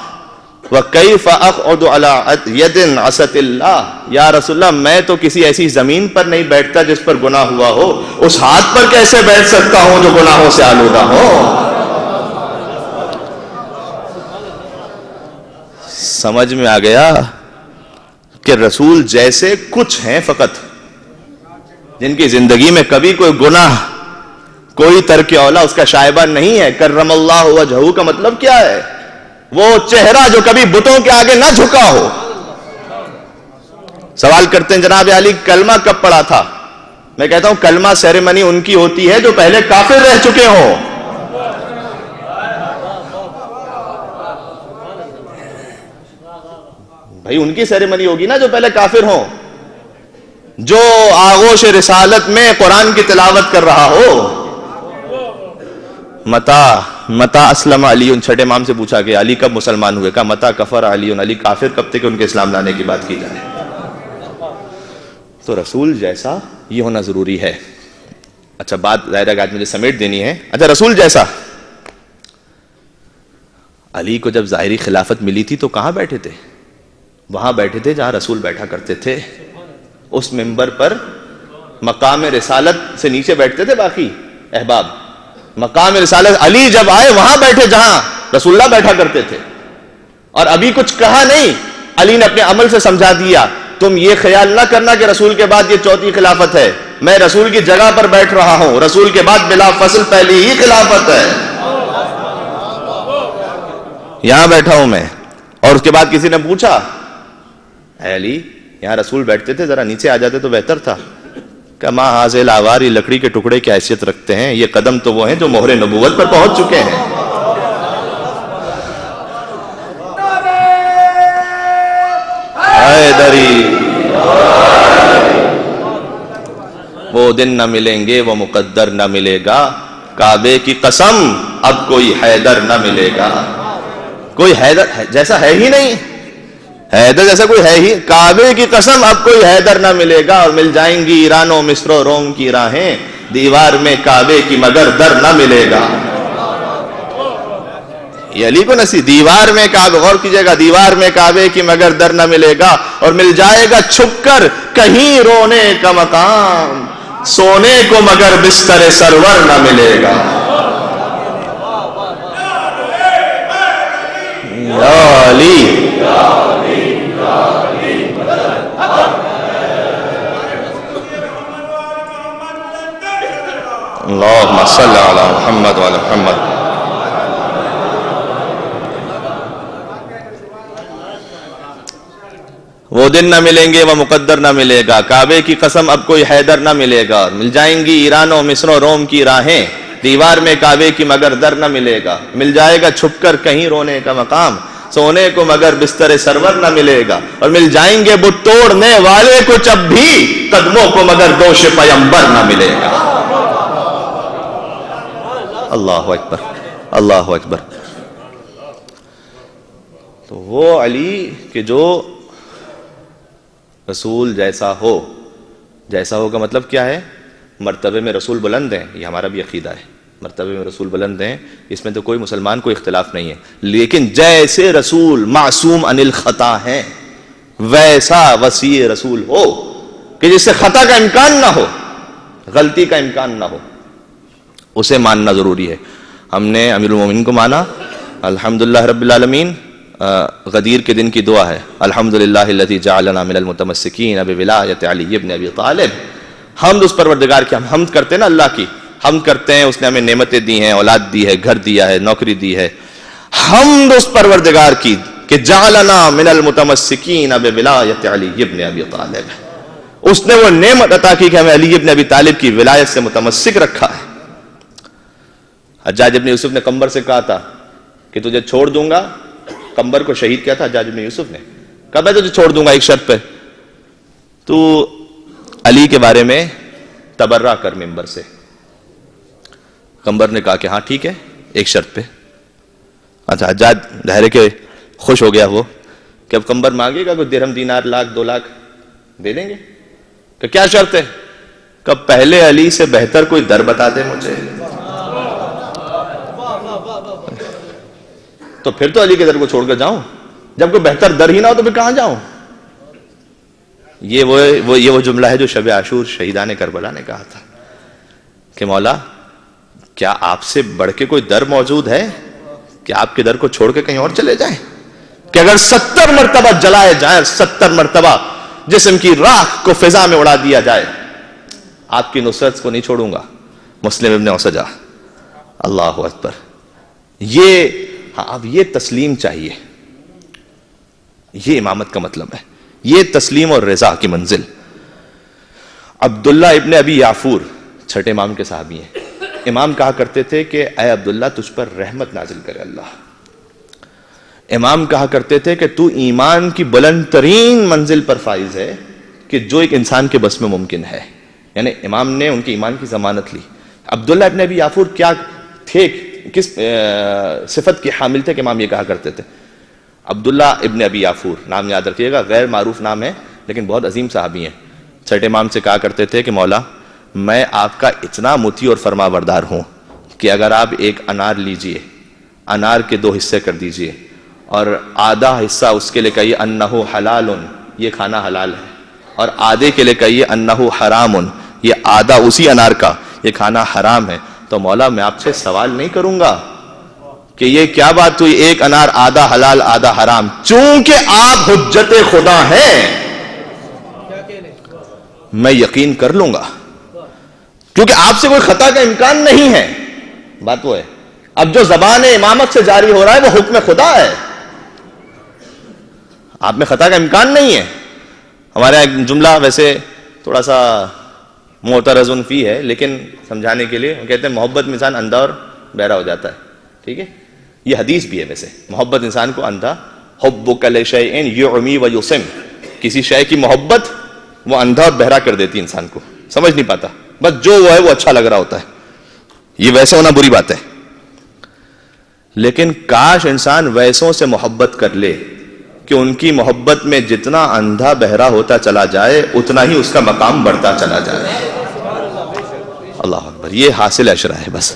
وکیف اقعد علی ید عصت اللہ۔ یا رسول اللہ میں تو کسی ایسی زمین پر نہیں بیٹھتا جس پر گناہ ہوا ہو، اس ہاتھ پر کیسے بیٹھ سکتا ہوں جو گناہوں سے آلودہ ہو؟ سمجھ میں آ گیا کہ رسول جیسے کچھ ہیں فقط، جن کی زندگی میں کبھی کوئی گناہ، کوئی ترک اولا اس کا شائبہ نہیں ہے۔ کرم اللہ وجہہ کا مطلب کیا ہے؟ وہ چہرہ جو کبھی بتوں کے آگے نہ جھکا ہو۔ سوال کرتے ہیں جناب علی کلمہ کب پڑھا تھا؟ میں کہتا ہوں کلمہ سیریمنی ان کی ہوتی ہے جو پہلے کافر رہ چکے ہوں. بھائی ان کی سیریمنی ہوگی نا جو پہلے کافر ہوں, جو آغوش رسالت میں قرآن کی تلاوت کر رہا ہو. متا اسلم علی, ان چھٹے امام سے پوچھا کہ علی کب مسلمان ہوئے, کہا متا کفر علی, علی کافر کب تھے کہ ان کے اسلام لانے کی بات کی جائے. تو رسول جیسا یہ ہونا ضروری ہے. اچھا بات ظاہر ہے کہ آج مجھے سمیٹ دینی ہے. اچھا رسول جیسا, علی کو جب ظاہری خلافت ملی تھی تو کہاں بیٹھے تھے؟ وہاں بیٹھے تھے جہاں رسول بیٹھا کرتے تھے, اس منبر پر. مقام رسالت سے نیچے بیٹھتے تھے باقی احباب, مقام رسالت علی جب آئے وہاں بیٹھے جہاں رسول اللہ بیٹھا کرتے تھے. اور ابھی کچھ کہا نہیں, علی نے اپنے عمل سے سمجھا دیا تم یہ خیال نہ کرنا کہ رسول کے بعد یہ چوتھی خلافت ہے, میں رسول کی جگہ پر بیٹھ رہا ہوں, رسول کے بعد بلا فصل پہلی ہی خلافت ہے, یہاں بیٹھا ہوں میں. اور اس کے بعد کسی نے پوچھا اے علی یہاں رسول بیٹھتے تھے, ذرا نیچے آ جاتے تو بہتر تھا. کہ ماں حاضل آوار, یہ لکڑی کے ٹکڑے کی حیثیت رکھتے ہیں, یہ قدم تو وہ ہیں جو مہر نبوت پر پہنچ چکے ہیں. حیدری وہ دن نہ ملیں گے وہ مقدر نہ ملے گا, کعبے کی قسم اب کوئی حیدر نہ ملے گا. کوئی حیدر جیسا ہے ہی نہیں, حیدر جیسا کوئی ہے ہی, کعبے کی قسم اب کوئی حیدر نہ ملے گا. اور مل جائیں گی ایران و مصر و روم کی راہیں, دیوار میں کعبے کی مگر در نہ ملے گا. یہ علی کو نصیب, دیوار میں کعبے, غور کیجئے گا, دیوار میں کعبے کی مگر در نہ ملے گا. اور مل جائے گا چھپ کر کہیں رونے کا مقام, سونے کو مگر بستر سرور نہ ملے گا. یا علی اللہم صلی علی محمد وعلی محمد. وہ دن نہ ملیں گے وہ مقدر نہ ملے گا, کعبے کی قسم اب کوئی حیدر نہ ملے گا. مل جائیں گی ایران و مصر و روم کی راہیں, دیوار میں کعبے کی مگر در نہ ملے گا. مل جائے گا چھپ کر کہیں رونے کا مقام, سونے کو مگر بستر سرور نہ ملے گا. اور مل جائیں گے بت توڑنے والے کو جب بھی, قدموں کو مگر دوش پیمبر نہ ملے گا. اللہ اکبر, اللہ اکبر. تو وہ علی کہ جو رسول جیسا ہو, جیسا ہو کا مطلب کیا ہے؟ مرتبے میں رسول بلند ہیں, یہ ہمارا بھی عقیدہ ہے, مرتبے میں رسول بلند ہیں, اس میں تو کوئی مسلمان کوئی اختلاف نہیں ہے. لیکن جیسے رسول معصوم عن الخطا ہیں, ویسا وسیع رسول ہو کہ جس سے خطا کا امکان نہ ہو, غلطی کا امکان نہ ہو, اسے ماننا ضروری ہے. ہم نے امیر المومنین کو مانا, الحمدللہ رب العالمین. غدیر کے دن کی دعا ہے, الحمدللہ الذی جعلنا من المتمسکین بولایت علی ابن ابی طالب. حمد اس پروردگار کی, ہم حمد کرتے ہیں نا اللہ کی, حمد کرتے ہیں, اس نے ہمیں نعمتیں دی ہیں, اولاد دی ہے, گھر دیا ہے, نوکری دی ہے. حمد اس پروردگار کی کہ جعلنا من المتمسکین بولایت علی ابن ابی طالب, اس نے وہ نعمت عطا کی کہ ہمیں علی ابن ابی طالب کی ولایت سے متمسک رکھا ہے. حجاج ابن یوسف نے قمبر سے کہا تھا کہ تجھے چھوڑ دوں گا, قمبر کو شہید کیا تھا حجاج ابن یوسف نے, کہا میں تجھے چھوڑ دوں گا ایک شرط پہ, تو علی کے بارے میں تبرہ کر ممبر سے. قمبر نے کہا کہ ہاں ٹھیک ہے ایک شرط پہ. اچھا حجاج ظاہر کہ خوش ہو گیا وہ کہ اب قمبر مانگے گا کوئی درہم دینار لاکھ 2 لاکھ دے دیں گے. کہ کیا شرط ہے؟ کہ پہلے علی سے بہتر کوئی در بتا دے مجھے. تو پھر تو علی کے در کو چھوڑ کر جاؤں, جب کوئی بہتر در ہی نہ ہو تو پھر کہاں جاؤں. یہ وہ جملہ ہے جو شب عاشور شہیدان کربلا نے کہا تھا کہ مولا کیا آپ سے بڑھ کے کوئی در موجود ہے کہ آپ کے در کو چھوڑ کے کہیں اور چلے جائیں؟ کہ اگر 70 مرتبہ جلائے جائیں, 70 مرتبہ جسم کی راکھ کو فضا میں اڑا دیا جائے, آپ کی نصرت کو نہیں چھوڑوں گا. مسلم ابن اوسجہ. اللہ اکبر. اب یہ تسلیم چاہیے, یہ امامت کا مطلب ہے, یہ تسلیم اور رضا کی منزل. عبداللہ ابن ابی یافور چھٹے امام کے صحابی ہیں. امام کہا کرتے تھے کہ اے عبداللہ تجھ پر رحمت نازل کرے اللہ. امام کہا کرتے تھے کہ تو ایمان کی بلند ترین منزل پر فائز ہے کہ جو ایک انسان کے بس میں ممکن ہے. یعنی امام نے ان کے ایمان کی ضمانت لی. عبداللہ ابن ابی یافور کیا تھے, کس صفت کے حامل تھے کہ امام یہ کہا کرتے تھے؟ عبداللہ ابن ابی یافور, نام یاد رکھیے گا, غیر معروف نام ہے لیکن بہت عظیم صحابی ہیں. چھٹے امام سے کہا کرتے تھے کہ مولا میں آپ کا اتنا مطیع اور فرما بردار ہوں کہ اگر آپ ایک انار لیجئے, انار کے 2 حصے کر دیجئے اور آدھا حصہ اس کے لیے کہیے انہو حلال, یہ کھانا حلال ہے, اور آدھے کے لیے کہیے انہو حرام, یہ آدھا اسی انار کا یہ کھانا حرام ہے, تو مولا میں آپ سے سوال نہیں کروں گا کہ یہ کیا بات ہوئی, ایک انار آدھا حلال آدھا حرام. چونکہ آپ حجت خدا ہیں میں یقین کر لوں گا, کیونکہ آپ سے کوئی خطا کا امکان نہیں ہے. بات وہ ہے. اب جو زبان امامت سے جاری ہو رہا ہے وہ حکم خدا ہے, آپ میں خطا کا امکان نہیں ہے. ہمارے ایک جملہ ویسے تھوڑا سا معترض فی ہے, لیکن سمجھانے کے لیے کہتے ہیں محبت میں انسان اندھا اور بہرا ہو جاتا ہے. ٹھیک ہے, یہ حدیث بھی ہے ویسے. محبت انسان کو اندھا, حبک لشیء یعمی و یصم, کسی شے کی محبت وہ اندھا اور بہرا کر دیتی انسان کو, سمجھ نہیں پاتا, بس جو وہ ہے وہ اچھا لگ رہا ہوتا ہے. یہ ویسے ہونا بری بات ہے, لیکن کاش انسان ویسوں سے محبت کر لے کہ ان کی محبت میں جتنا اندھا بہرا ہوتا چلا جائے اتنا ہی اس کا مقام بڑھتا چلا جائے. اللہ اکبر, یہ حاصل اشرا ہے. بس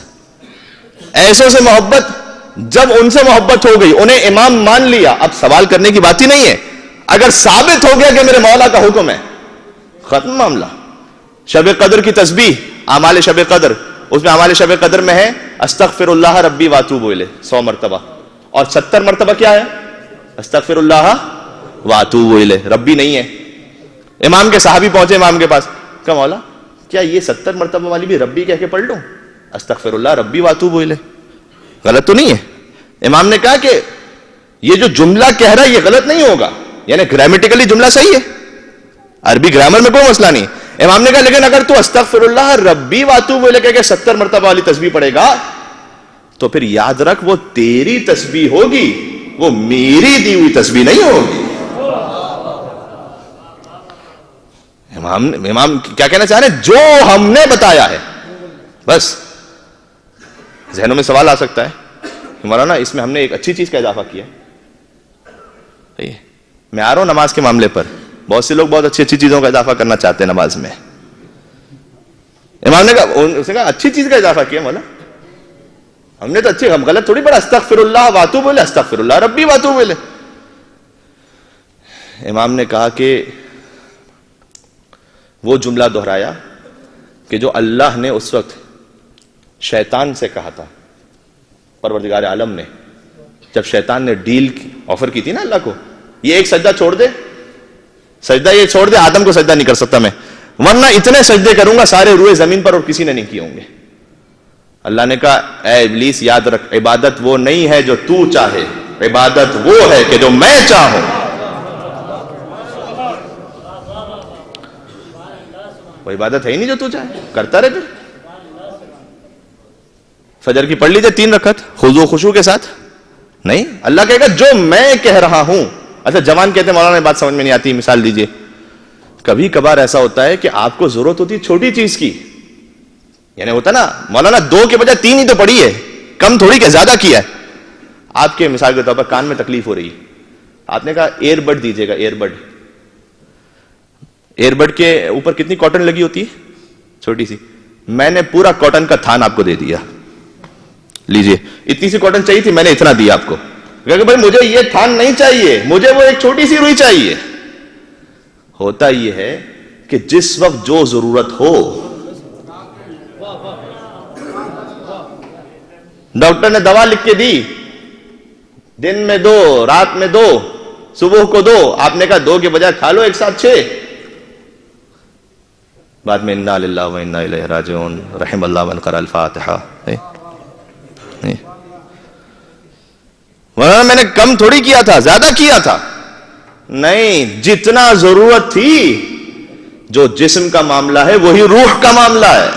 ایسوں سے محبت, جب ان سے محبت ہو گئی, انہیں امام مان لیا, اب سوال کرنے کی بات ہی نہیں ہے. اگر ثابت ہو گیا کہ میرے مولا کا حکم ہے, ختم معاملہ. شب قدر کی تسبیح, اعمال شب قدر, اس میں اعمال شب قدر میں ہے استغفر اللہ ربی واتوب الیہ 100 مرتبہ, اور 70 مرتبہ کیا ہے استغفر اللہ واتوب الیہ. ربی نہیں ہے. امام کے صحابی پہنچے امام کے پاس, کہ مولا کیا یہ 70 مرتبہ والی بھی ربی کہہ کے پڑھ لوں, استغفر اللہ ربی واتوب الیہ, غلط تو نہیں ہے؟ امام نے کہا کہ یہ جو جملہ کہہ رہا ہے یہ غلط نہیں ہوگا, یعنی گرامیٹیکلی جملہ صحیح ہے, عربی گرامر میں کوئی مسئلہ نہیں. امام نے کہا لیکن اگر تو استغفر اللہ ربی واتوب الیہ کہہ کے 70 مرتبہ والی تسبیح پڑھے گا تو پھر یاد رکھ وہ تیری تسبیح ہوگی, وہ میری دی ہوئی تسبیح نہیں ہوگی. امام کیا کہنا چاہ رہے ہیں؟ جو ہم نے بتایا ہے. بس ذہنوں میں سوال آ سکتا ہے مولانا اس میں ہم نے ایک اچھی چیز کا اضافہ کیا. میں آ رہا ہوں نماز کے معاملے پر, بہت سے لوگ بہت اچھی اچھی چیزوں کا اضافہ کرنا چاہتے ہیں نماز میں. امام نے کہا, اس نے کہا اچھی چیز کا اضافہ کیا مولا, ہم نے تو اچھی, ہم غلط تھوڑی پڑھا استغفر اللہ واتوب الیہ استغفر اللہ ربی واتوب الیہ. امام نے کہا کہ وہ جملہ دہرایا کہ جو اللہ نے اس وقت شیطان سے کہا تھا, پروردگار عالم نے, جب شیطان نے ڈیل آفر کی تھی نا اللہ کو, یہ ایک سجدہ چھوڑ دے, سجدہ یہ چھوڑ دے, آدم کو سجدہ نہیں کر سکتا میں, ورنہ اتنے سجدے کروں گا سارے روئے زمین پر اور کسی نے نہیں کیے ہوں گے. اللہ نے کہا اے ابلیس یاد رکھ, عبادت وہ نہیں ہے جو تو چاہے, عبادت وہ ہے کہ جو میں چاہوں. وہ عبادت ہے ہی نہیں جو تو چاہے, کرتا رہے. پھر فجر کی پڑھ لیجئے 3 رکعت خضوع و خشوع کے ساتھ. نہیں, اللہ کہے گا جو میں کہہ رہا ہوں. اچھا جوان کہتے ہیں مولانا بات سمجھ میں نہیں آتی, مثال دیجئے. کبھی کبھار ایسا ہوتا ہے کہ آپ کو ضرورت ہوتی ہے چھوٹی چیز کی, یعنی ہوتا نا مولانا 2 کے بجائے 3 ہی تو پڑھی ہے, کم تھوڑی کہ زیادہ کیا ہے. آپ کے مثال کے طور پر کان میں تکلیف ہو رہی ہے, آپ نے کہا ایئر بڈ دیجیے گا. ایئر بڈ, ایئر بڈ کے اوپر کتنی کاٹن لگی ہوتی ہے, چھوٹی سی. میں نے پورا کاٹن کا تھان آپ کو دے دیا, لیجئے اتنی سی کاٹن چاہیے تھی, میں نے اتنا دیا آپ کو. کہ بھائی مجھے یہ تھان نہیں چاہیے, مجھے وہ ایک چھوٹی سی روئی چاہیے. ہوتا یہ ہے کہ جس وقت جو ضرورت ہو, ڈاکٹر نے دوا لکھ کے دی, دن میں 2 رات میں 2 صبح کو 2, آپ نے کہا 2 کے بجائے کھا لو ایک ساتھ 6. بعد میں انا للہ و انا الیہ راجعون, رحم اللہ من قرأ الفاتحہ. میں نے کم تھوڑی کیا تھا, زیادہ کیا تھا. نہیں, جتنا ضرورت تھی جو جسم کا معاملہ ہے وہی روح کا معاملہ ہے.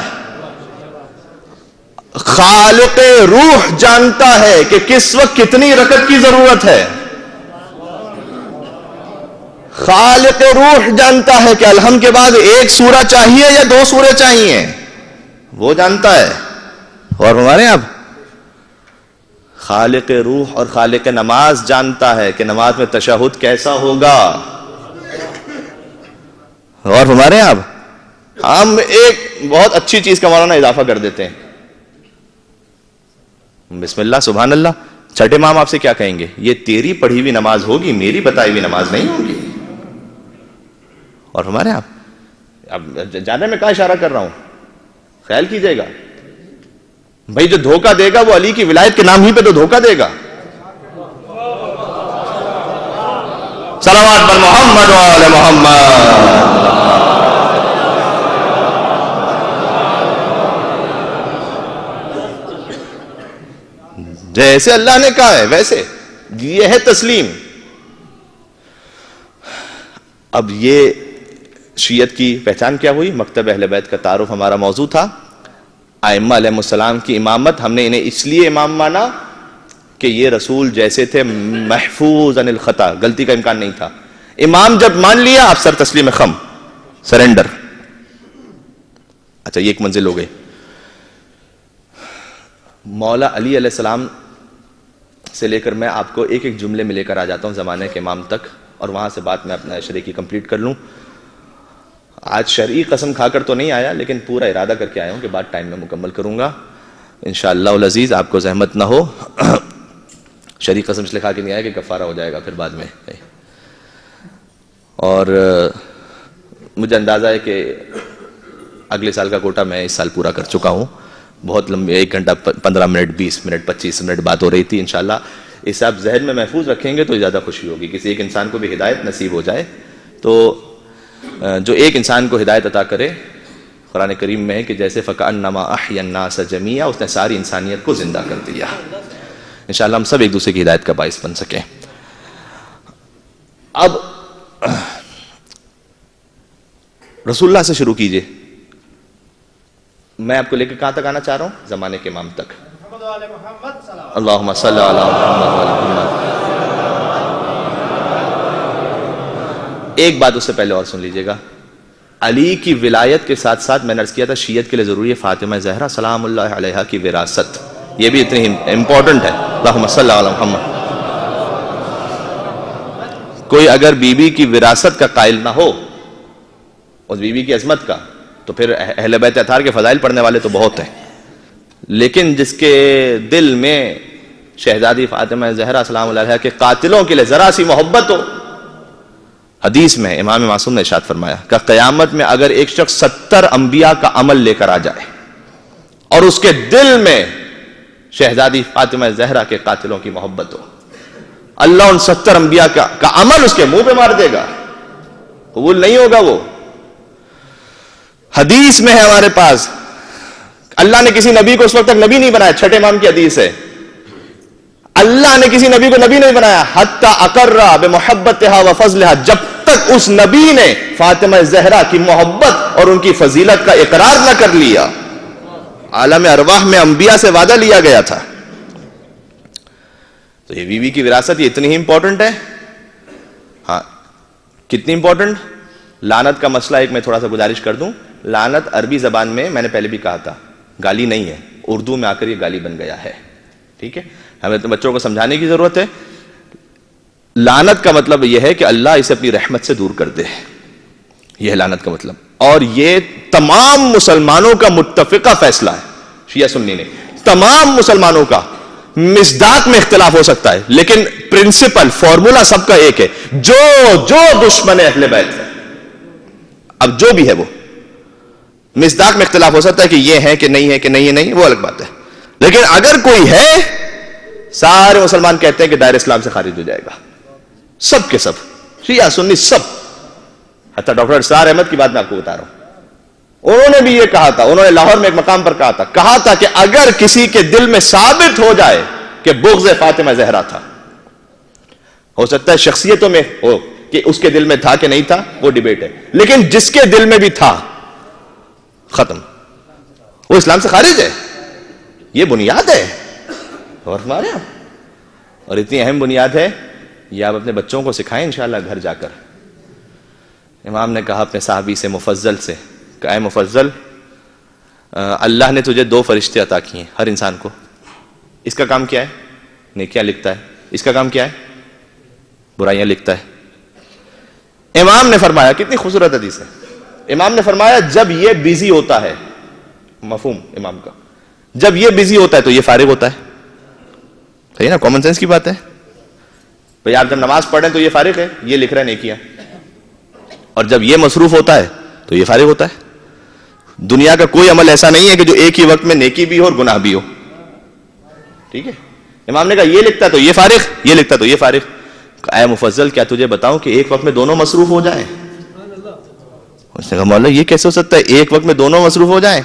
خالق روح جانتا ہے کہ کس وقت کتنی رکعت کی ضرورت ہے. خالق روح جانتا ہے کہ الحم کے بعد ایک سورہ چاہیے یا 2 سورے چاہیے، وہ جانتا ہے. اور ہمارے اب خالق روح اور خالق نماز جانتا ہے کہ نماز میں تشہد کیسا ہوگا. اور ہمارے اب ہم ایک بہت اچھی چیز کا مولانا اضافہ کر دیتے ہیں، بسم اللہ سبحان اللہ. چھٹے امام آپ سے کیا کہیں گے؟ یہ تیری پڑھی ہوئی نماز ہوگی، میری بتائی ہوئی نماز نہیں ہوگی. اور ہمارے آپ اب جانے میں کہاں اشارہ کر رہا ہوں، خیال کیجئے گا. بھائی جو دھوکہ دے گا وہ علی کی ولایت کے نام ہی پہ تو دھوکہ دے گا. صلوات پر محمد و آل محمد. جیسے اللہ نے کہا ہے ویسے، یہ ہے تسلیم. اب یہ شیعت کی پہچان کیا ہوئی؟ مکتب اہل بیت کا تعارف ہمارا موضوع تھا. ائمہ علیہ السلام کی امامت، ہم نے انہیں اس لیے امام مانا کہ یہ رسول جیسے تھے محفوظ عن الخطا، غلطی کا امکان نہیں تھا. امام جب مان لیا آپ سر تسلیم خم، سرنڈر. اچھا یہ ایک منزل ہو گئی. مولا علی علیہ السلام سے لے کر میں آپ کو ایک ایک جملے میں لے کر آ جاتا ہوں زمانے کے امام تک، اور وہاں سے بات میں اپنا شرعی کی کمپلیٹ کر لوں. آج شرعی قسم کھا کر تو نہیں آیا، لیکن پورا ارادہ کر کے آیا ہوں کہ بات ٹائم میں مکمل کروں گا انشاءاللہ العزیز. آپ کو زحمت نہ ہو. شرعی قسم اس لیے کھا کے نہیں آیا کہ کفارہ ہو جائے گا پھر بعد میں. اور مجھے اندازہ ہے کہ اگلے سال کا کوٹا میں اس سال پورا کر چکا ہوں. بہت لمبی 1 گھنٹہ 15 منٹ 20 منٹ 25 منٹ بات ہو رہی تھی. انشاءاللہ اسے آپ ذہن میں محفوظ رکھیں گے تو زیادہ خوشی ہوگی. کسی ایک انسان کو بھی ہدایت نصیب ہو جائے تو جو ایک انسان کو ہدایت عطا کرے، قرآن کریم میں ہے کہ جیسے فَكَأَنَّمَا أَحْيَا النَّاسَ جَمِيعًا، اس نے ساری انسانیت کو زندہ کر دیا. انشاءاللہ ہم سب ایک دوسرے کی ہدایت کا باعث بن سکیں. اب رسول اللہ سے شروع کیجئے. میں آپ کو لے کے کہاں تک آنا چاہ رہا ہوں؟ زمانے کے امام تک. اللہم صلی علی محمد وعلی محمد. ایک بات اس سے پہلے اور سن لیجئے گا. علی کی ولایت کے ساتھ ساتھ میں نے عرض کیا تھا شیعت کے لیے ضروری ہے فاطمہ زہرا سلام اللہ علیہا کی وراثت. یہ بھی اتنی امپورٹنٹ ہے. اللہم صلی علی محمد. کوئی اگر بی بی کی وراثت کا قائل نہ ہو، اس بی بی کی عظمت کا، تو پھر اہل بیت اطہار کے فضائل پڑھنے والے تو بہت ہیں، لیکن جس کے دل میں شہزادی فاطمہ زہرا سلام اللہ علیہا کے قاتلوں کے لیے ذرا سی محبت ہو. حدیث میں امام معصوم نے ارشاد فرمایا کہ قیامت میں اگر ایک شخص 70 انبیاء کا عمل لے کر آ جائے اور اس کے دل میں شہزادی فاطمہ زہرا کے قاتلوں کی محبت ہو، اللہ ان 70 انبیاء کا عمل اس کے منہ پہ مار دے گا، قبول نہیں ہوگا. وہ حدیث میں ہے ہمارے پاس، اللہ نے کسی نبی کو اس وقت تک نبی نہیں بنایا. چھٹے امام کی حدیث ہے، اللہ نے کسی نبی کو نبی نہیں بنایا حتی اقرّا بمحبتہا وفضلہا، جب تک اس نبی نے فاطمہ زہرا کی محبت اور ان کی فضیلت کا اقرار نہ کر لیا. عالم ارواح میں انبیاء سے وعدہ لیا گیا تھا. تو یہ بیوی کی وراثت یہ اتنی ہی امپورٹنٹ ہے. ہاں کتنی امپورٹنٹ؟ لعنت کا مسئلہ ایک میں تھوڑا سا گزارش کر دوں. لعنت عربی زبان میں نے پہلے بھی کہا تھا گالی نہیں ہے، اردو میں آ کر یہ گالی بن گیا ہے. ٹھیک ہے، ہمیں تو بچوں کو سمجھانے کی ضرورت ہے. لعنت کا مطلب یہ ہے کہ اللہ اسے اپنی رحمت سے دور کر دے، یہ ہے لعنت کا مطلب. اور یہ تمام مسلمانوں کا متفقہ فیصلہ ہے، شیعہ سنی نے، تمام مسلمانوں کا. مصداق میں اختلاف ہو سکتا ہے لیکن پرنسپل فارمولا سب کا ایک ہے. جو دشمن اہل بیت ہے، اب جو بھی ہے وہ، مصداق میں اختلاف ہو سکتا ہے کہ یہ ہے کہ نہیں ہے کہ نہیں، وہ الگ بات ہے. لیکن اگر کوئی ہے، سارے مسلمان کہتے ہیں کہ دائرہ اسلام سے خارج ہو جائے گا، سب کے سب، شیعہ سنی سب. حتی ڈاکٹر اسرار احمد کی بات میں آپ کو بتا رہا ہوں، انہوں نے بھی یہ کہا تھا. انہوں نے لاہور میں ایک مقام پر کہا تھا کہ اگر کسی کے دل میں ثابت ہو جائے کہ بغض فاطمہ زہرا تھا، ہو سکتا ہے شخصیتوں میں ہو کہ اس کے دل میں تھا کہ نہیں تھا وہ ڈیبیٹ ہے، لیکن جس کے دل میں بھی تھا ختم، وہ اسلام سے خارج ہے. یہ بنیاد ہے. اور ہمارے اور اتنی اہم بنیاد ہے، یہ آپ اپنے بچوں کو سکھائیں انشاءاللہ گھر جا کر. امام نے کہا اپنے صحابی سے مفضل سے کہ اے مفضل، اللہ نے تجھے 2 فرشتے عطا کیے ہیں ہر انسان کو. اس کا کام کیا ہے؟ نیکیاں لکھتا ہے. اس کا کام کیا ہے؟ برائیاں لکھتا ہے. امام نے فرمایا، کتنی خوبصورت حدیث ہے، امام نے فرمایا جب یہ بیزی ہوتا ہے، مفہوم امام کا، جب یہ بیزی ہوتا ہے تو یہ فارغ ہوتا ہے. صحیح نا، کامن سینس کی بات ہے. بھئی آپ جب نماز پڑھ رہے ہیں تو یہ فارغ ہے، یہ لکھ رہا ہے نیکیاں، اور جب یہ مصروف ہوتا ہے تو یہ فارغ ہوتا ہے. دنیا کا کوئی عمل ایسا نہیں ہے کہ جو ایک ہی وقت میں نیکی بھی ہو اور گناہ بھی ہو. ٹھیک ہے. امام نے کہا یہ لکھتا ہے تو یہ فارغ، یہ لکھتا ہے تو یہ فارغ. اے مفضل، کیا تجھے بتاؤں کہ ایک وقت میں دونوں مصروف ہو جائیں؟ اس نے کہا مولا یہ کیسے ہو سکتا ہے ایک وقت میں دونوں مصروف ہو جائیں؟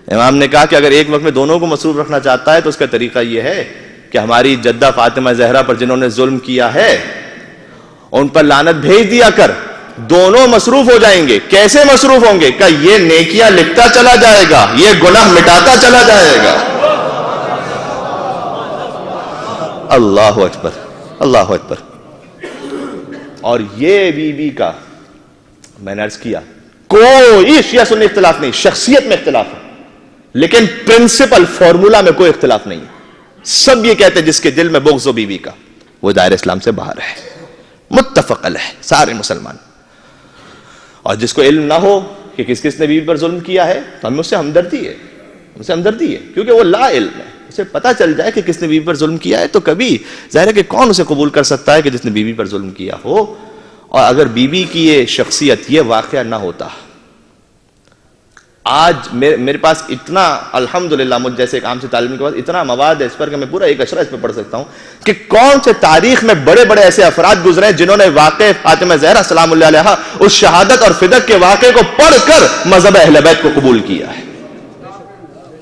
امام نے کہا کہ اگر ایک وقت میں دونوں کو مصروف رکھنا چاہتا ہے تو اس کا طریقہ یہ ہے کہ ہماری جدہ فاطمہ زہرا پر جنہوں نے ظلم کیا ہے ان پر لعنت بھیج دیا کر، دونوں مصروف ہو جائیں گے. کیسے مصروف ہوں گے؟ کہ یہ نیکیاں لکھتا چلا جائے گا، یہ گناہ مٹاتا چلا جائے گا. اللہ اکبر، اللہ اکبر. اور یہ بی بی کا میں نے عرض کیا کوئی شیعہ سنی اختلاف نہیں، شخصیت میں اختلاف ہے لیکن پرنسپل فارمولا میں کوئی اختلاف نہیں ہے. سب یہ کہتے ہیں جس کے دل میں بغض ہو بی بی کا وہ دائرہ اسلام سے باہر ہے، متفق علیہ سارے مسلمان. اور جس کو علم نہ ہو کہ کس کس نے بیوی پر ظلم کیا ہے تو ہمیں اس سے ہمدردی ہے، اسے ہمدردی ہے کیونکہ وہ لا علم ہے. اسے پتہ چل جائے کہ کس نے بیوی پر ظلم کیا ہے تو کبھی ظاہر ہے کہ کون اسے قبول کر سکتا ہے کہ جس نے بیوی پر ظلم کیا ہو. اور اگر بیوی کی یہ شخصیت، یہ واقعہ نہ ہوتا، آج میرے پاس اتنا الحمدللہ مجھ جیسے ایک عام سے طالب علم کے پاس اتنا مواد ہے اس پر کہ میں پورا ایک اشرہ اس پہ پڑھ سکتا ہوں کہ کون سے تاریخ میں بڑے بڑے ایسے افراد گزرے ہیں جنہوں نے واقع فاطمہ زہرا سلام اللہ علیہا اس شہادت اور فدق کے واقعے کو پڑھ کر مذہب اہل بیت کو قبول کیا ہے.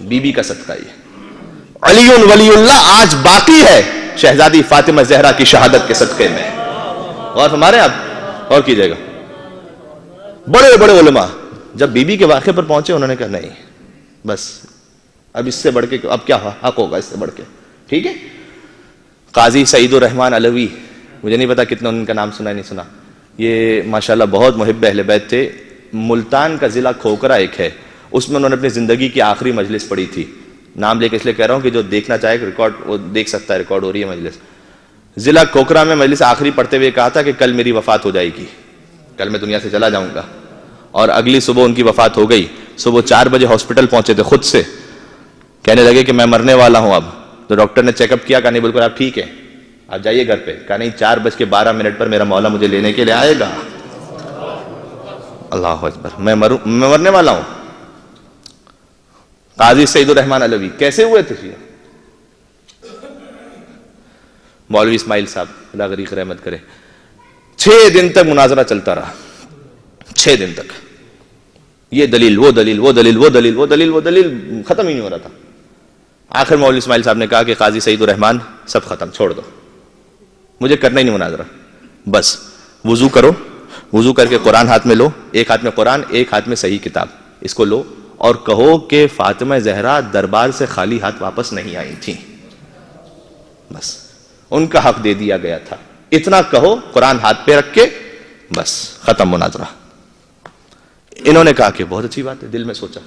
بی بی کا صدقہ یہ علی ولی اللہ آج باقی ہے شہزادی فاطمہ زہرا کی شہادت کے صدقے میں. اور ہمارے آپ اور کیجئے گا بڑے بڑے علماء جب بی بی کے واقعے پر پہنچے انہوں نے کہا نہیں بس اب اس سے بڑھ کے اب کیا حق ہوگا اس سے بڑھ کے. ٹھیک ہے. قاضی سعید الرحمن علوی، مجھے نہیں پتا کتنے ان کا نام سنا ہے نہیں سنا، یہ ماشاءاللہ بہت محب اہل بیت تھے. ملتان کا ضلع کھوکرا ایک ہے، اس میں انہوں نے اپنی زندگی کی آخری مجلس پڑھی تھی. نام لے کے اس لیے کہہ رہا ہوں کہ جو دیکھنا چاہے ریکارڈ وہ دیکھ سکتا ہے، ریکارڈ ہو رہی ہے مجلس. ضلع کھوکرا میں مجلس آخری پڑھتے ہوئے کہا تھا کہ کل میری وفات ہو جائے گی، کل میں دنیا سے چلا جاؤں گا. اور اگلی صبح ان کی وفات ہو گئی. صبح 4 بجے ہاسپٹل پہنچے تھے خود سے، کہنے لگے کہ میں مرنے والا ہوں اب. تو ڈاکٹر نے چیک اپ کیا، کہا نہیں بالکل آپ ٹھیک ہیں، آپ جائیے گھر پہ. کہا نہیں 4:12 پر میرا مولا مجھے لینے کے لیے آئے گا. اللہ اکبر، میں مرنے والا ہوں. قاضی سعید الرحمن علوی کیسے ہوئے تھے؟ مولوی اسماعیل صاحب اللہ غریق رحمت کرے، 6 دن تک مناظرہ چلتا رہا. 6 دن تک یہ دلیل وہ دلیل وہ دلیل وہ دلیل وہ دلیل وہ دلیل، ختم ہی نہیں ہو رہا تھا. آخر مولوی اسماعیل صاحب نے کہا کہ قاضی سعید الرحمن سب ختم، چھوڑ دو، مجھے کرنا ہی نہیں مناظرہ. بس وضو کرو، وضو کر کے قرآن ہاتھ میں لو، ایک ہاتھ میں قرآن ایک ہاتھ میں صحیح کتاب، اس کو لو اور کہو کہ فاطمہ زہرا دربار سے خالی ہاتھ واپس نہیں آئی تھیں. بس ان کا حق دے دیا گیا تھا، اتنا کہو قرآن ہاتھ پہ رکھ کے، بس ختم مناظرہ. انہوں نے کہا کہ بہت اچھی بات ہے. دل میں سوچا،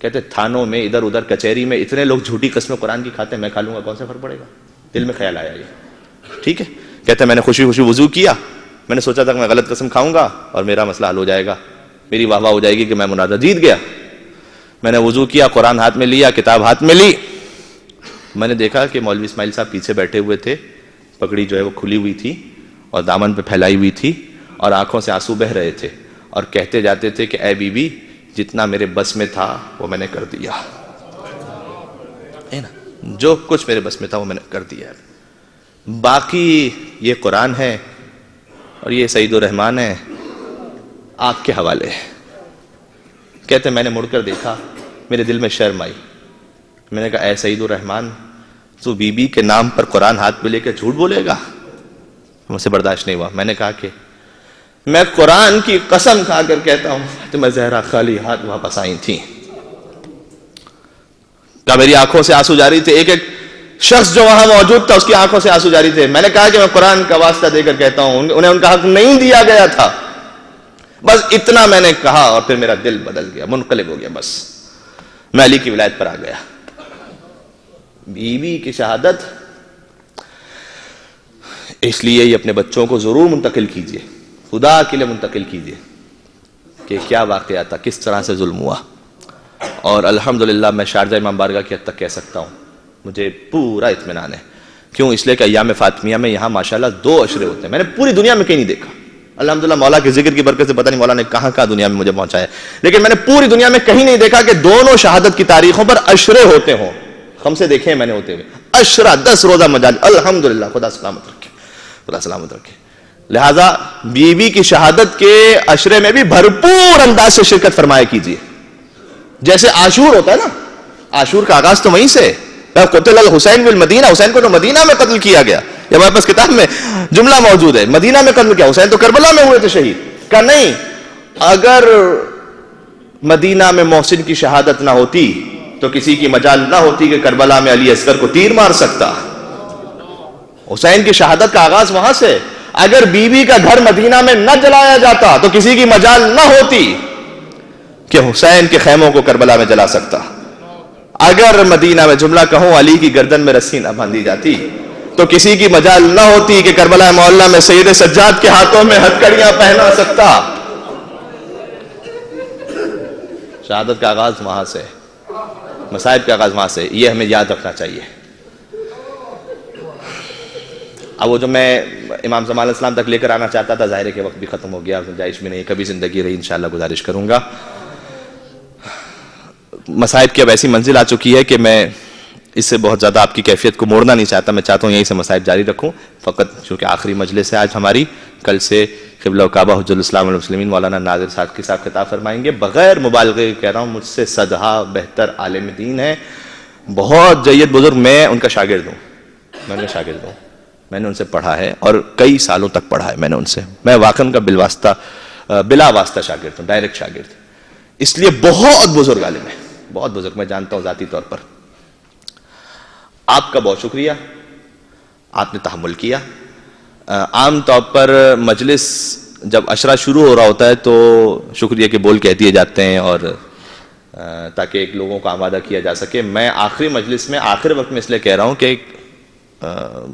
کہتے تھانوں میں ادھر ادھر کچہری میں اتنے لوگ جھوٹی قسمیں قرآن کی کھاتے ہیں، میں کھا لوں گا کون سے فرق پڑے گا. دل میں خیال آیا یہ. ٹھیک ہے. کہتے میں نے خوشی خوشی وضو کیا، میں نے سوچا تھا کہ میں غلط قسم کھاؤں گا اور میرا مسئلہ حل ہو جائے گا، میری واہ واہ ہو جائے گی کہ میں مناظرہ جیت گیا. میں نے وضو کیا، قرآن ہاتھ میں لیا، کتاب ہاتھ میں لی. میں نے دیکھا کہ مولوی اسماعیل صاحب پیچھے بیٹھے ہوئے تھے، پگڑی جو ہے وہ کھلی ہوئی تھی اور دامن پہ پھیلائی ہوئی تھی اور آنکھوں سے آنسو بہ رہے تھے اور کہتے جاتے تھے کہ اے بی بی جتنا میرے بس میں تھا وہ میں نے کر دیا ہے نا، جو کچھ میرے بس میں تھا وہ میں نے کر دیا. باقی یہ قرآن ہے اور یہ سعید الرحمن ہے آپ کے حوالے. کہتے میں نے مڑ کر دیکھا، میرے دل میں شرم آئی. میں نے کہا اے سعید الرحمن تو بی بی کے نام پر قرآن ہاتھ پہ لے کے جھوٹ بولے گا؟ مجھ سے برداشت نہیں ہوا. میں نے کہا کہ میں قرآن کی قسم کھا کر کہتا ہوں فاطمہ زہرا خالی ہاتھ واپس آئی تھیں. کیا میری آنکھوں سے آنسو جاری تھے؟ ایک ایک شخص جو وہاں موجود تھا اس کی آنکھوں سے آنسو جاری تھے. میں نے کہا کہ میں قرآن کا واسطہ دے کر کہتا ہوں انہیں ان کا حق نہیں دیا گیا تھا. بس اتنا میں نے کہا اور پھر میرا دل بدل گیا، منقلب ہو گیا. بس میں علی کی ولایت پر آ گیا. بیوی کی شہادت اس لیے یہ اپنے بچوں کو ضرور منتقل کیجئے، خدا کے لیے منتقل کیجئے کہ کیا واقعہ تھا، کس طرح سے ظلم ہوا. اور الحمدللہ میں شارجہ امام بارگاہ کی حد تک کہہ سکتا ہوں مجھے پورا اطمینان ہے. کیوں؟ اس لیے کہ ایام فاطمیہ میں یہاں ماشاءاللہ 2 عشرے ہوتے ہیں. میں نے پوری دنیا میں کہیں نہیں دیکھا. الحمدللہ مولا کے ذکر کی برکت سے پتہ نہیں مولا نے کہاں کہاں دنیا میں مجھے پہنچایا، لیکن میں نے پوری دنیا میں کہیں نہیں دیکھا کہ دونوں شہادت کی تاریخوں پر عشرے ہوتے ہوں. ہم سے دیکھے ہیں میں نے ہوتے ہوئے عشرہ 10 روزہ مجال. الحمدللہ، خدا سلامت رکھے، خدا سلامت رکھے. لہذا بیوی کی شہادت کے عشرے میں بھی بھرپور انداز سے شرکت فرمایا کیجیے. جیسے عاشور ہوتا ہے نا، عاشور کا آغاز تو وہیں سے، قتل الحسین بالمدینہ، حسین کو تو مدینہ میں قتل کیا گیا. یہ ہمارے پاس کتاب میں جملہ موجود ہے، مدینہ میں قتل کیا، حسین تو کربلا میں ہوئے تھے شہید. کہا نہیں، اگر مدینہ میں محسن کی شہادت نہ ہوتی تو کسی کی مجال نہ ہوتی کہ کربلا میں علی اصغر کو تیر مار سکتا. حسین کی شہادت کا آغاز وہاں سے. اگر بیوی کا گھر مدینہ میں نہ جلایا جاتا تو کسی کی مجال نہ ہوتی کہ حسین کے خیموں کو کربلا میں جلا سکتا. اگر مدینہ میں، جملہ کہوں، علی کی گردن میں رسی نہ باندھی جاتی تو کسی کی مجال نہ ہوتی کہ کربلا معلیٰ میں سید سجاد کے ہاتھوں میں ہتھکڑیاں پہنا سکتا. شہادت کا آغاز وہاں سے، مصائب کا آغاز وہاں سے. یہ ہمیں یاد رکھنا چاہیے. اب وہ جو میں امام زمان علیہ السلام تک لے کر آنا چاہتا تھا، ظاہر ہے کہ وقت بھی ختم ہو گیا، گنجائش بھی نہیں، کبھی زندگی رہی انشاءاللہ گزارش کروں گا. مصائب کی اب ایسی منزل آ چکی ہے کہ میں اس سے بہت زیادہ آپ کی کیفیت کو موڑنا نہیں چاہتا. میں چاہتا ہوں یہیں سے مصائب جاری رکھوں، فقط چونکہ آخری مجلس ہے آج ہماری. کل سے قبلہ و کعبہ حجۃ الاسلام والمسلمین مولانا ناظر صاحب کے ساتھ خطاب فرمائیں گے. بغیر مبالغے کہہ رہا ہوں، مجھ سے صدہا بہتر عالم دین ہے، بہت جید بزرگ. میں ان کا شاگرد ہوں، میں ان کا شاگرد ہوں. میں نے ان سے پڑھا ہے اور کئی سالوں تک پڑھا ہے میں نے ان سے. میں واقعاً کا بلا واسطہ شاگرد ہوں، ڈائریکٹ شاگرد. اس لیے بہت بزرگ عالم ہے، بہت بزرگ. میں جانتا ہوں ذاتی طور پر. آپ کا بہت شکریہ، آپ نے تحمل کیا. عام طور پر مجلس جب عشرہ شروع ہو رہا ہوتا ہے تو شکریہ کے بول کہہ دیے جاتے ہیں اور تاکہ ایک لوگوں کو آمادہ کیا جا سکے. میں آخری مجلس میں آخر وقت میں اس لیے کہہ رہا ہوں کہ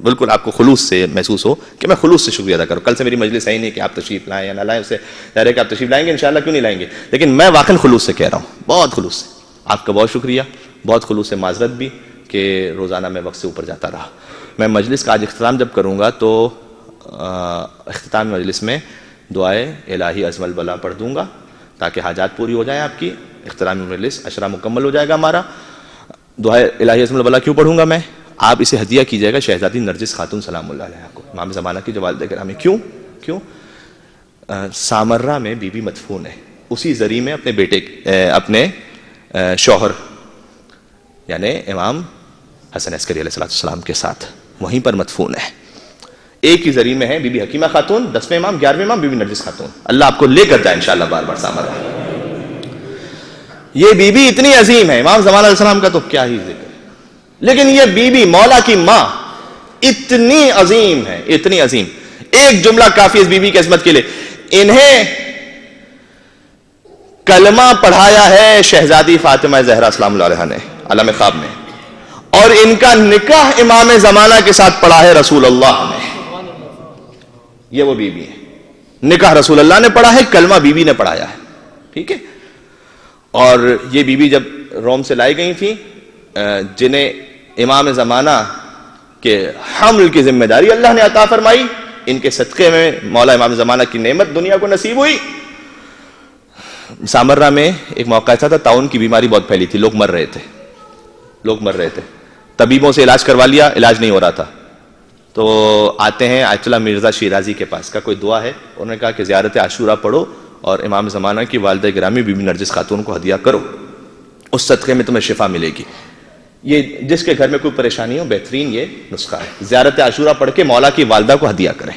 بالکل آپ کو خلوص سے محسوس ہو کہ میں خلوص سے شکریہ ادا کروں. کل سے میری مجلس ہے ہی نہیں کہ آپ تشریف لائیں یا نہ لائیں، اسے ظاہر ہے کہ آپ تشریف لائیں گے انشاءاللہ، کیوں نہیں لائیں گے، لیکن میں واقعی خلوص سے کہہ رہا ہوں، بہت خلوص سے. آپ کا بہت شکریہ، بہت خلوص سے معذرت بھی کہ روزانہ میں وقت سے اوپر جاتا رہا. میں مجلس کا آج اختتام جب کروں گا تو اختتام مجلس میں دعائے الہی عزم البلا پڑھ دوں گا تاکہ حاجات پوری ہو جائیں آپ کی. اختتامی مجلس عشرہ مکمل ہو جائے گا ہمارا. دعائے الہی عزم البلا کیوں پڑھوں گا میں؟ آپ اسے ہدیہ کیجیے گا شہزادی نرجس خاتون سلام اللہ علیہ کو، امام زمانہ کی جو والدہ گرامی. کیوں؟ سامرہ میں بی بی مدفون ہے، اسی ذریعے میں اپنے بیٹے اپنے شوہر یعنی امام حسن عسکری علیہ السلام کے ساتھ وہیں پر مدفون ہے. ایک ہی ذریعے میں ہے بی بی حکیمہ خاتون، 10ویں امام، 11ویں امام بی بی نرجس خاتون. اللہ آپ کو لے کر جائے انشاءاللہ بار بار سامرہ. یہ بی بی اتنی عظیم ہے، امام زمان علیہ السلام کا تو کیا ہی ذکر، لیکن یہ بی بی مولا کی ماں اتنی عظیم ہے، اتنی عظیم. ایک جملہ کافی اس بی بی کی عظمت کے لیے. انہیں کلمہ پڑھایا ہے شہزادی فاطمہ زہرا سلام اللہ علیہ نے عالم خواب میں، اور ان کا نکاح امام زمانہ کے ساتھ پڑھا ہے رسول اللہ نے. یہ وہ بی بی ہے، نکاح رسول اللہ نے پڑھا ہے، کلمہ بی بی نے پڑھایا ہے. ٹھیک ہے. اور یہ بی بی جب روم سے لائی گئی تھی، جنہیں امام زمانہ کے حمل کی ذمہ داری اللہ نے عطا فرمائی، ان کے صدقے میں مولا امام زمانہ کی نعمت دنیا کو نصیب ہوئی. سامرہ میں ایک موقع ایسا تھا، طاعون کی بیماری بہت پھیلی تھی، لوگ مر رہے تھے. طبیبوں سے علاج کروا لیا، علاج نہیں ہو رہا تھا. تو آتے ہیں آیت اللہ مرزا شیرازی کے پاس، کا کوئی دعا ہے؟ انہوں نے کہا کہ زیارت عاشورہ پڑھو اور امام زمانہ کی والدہ گرامی بی بی نرجس خاتون کو ہدیہ کرو، اس صدقے میں تمہیں شفا ملے گی. یہ جس کے گھر میں کوئی پریشانی ہو، بہترین یہ نسخہ ہے. زیارت عاشورہ پڑھ کے مولا کی والدہ کو ہدیہ کریں.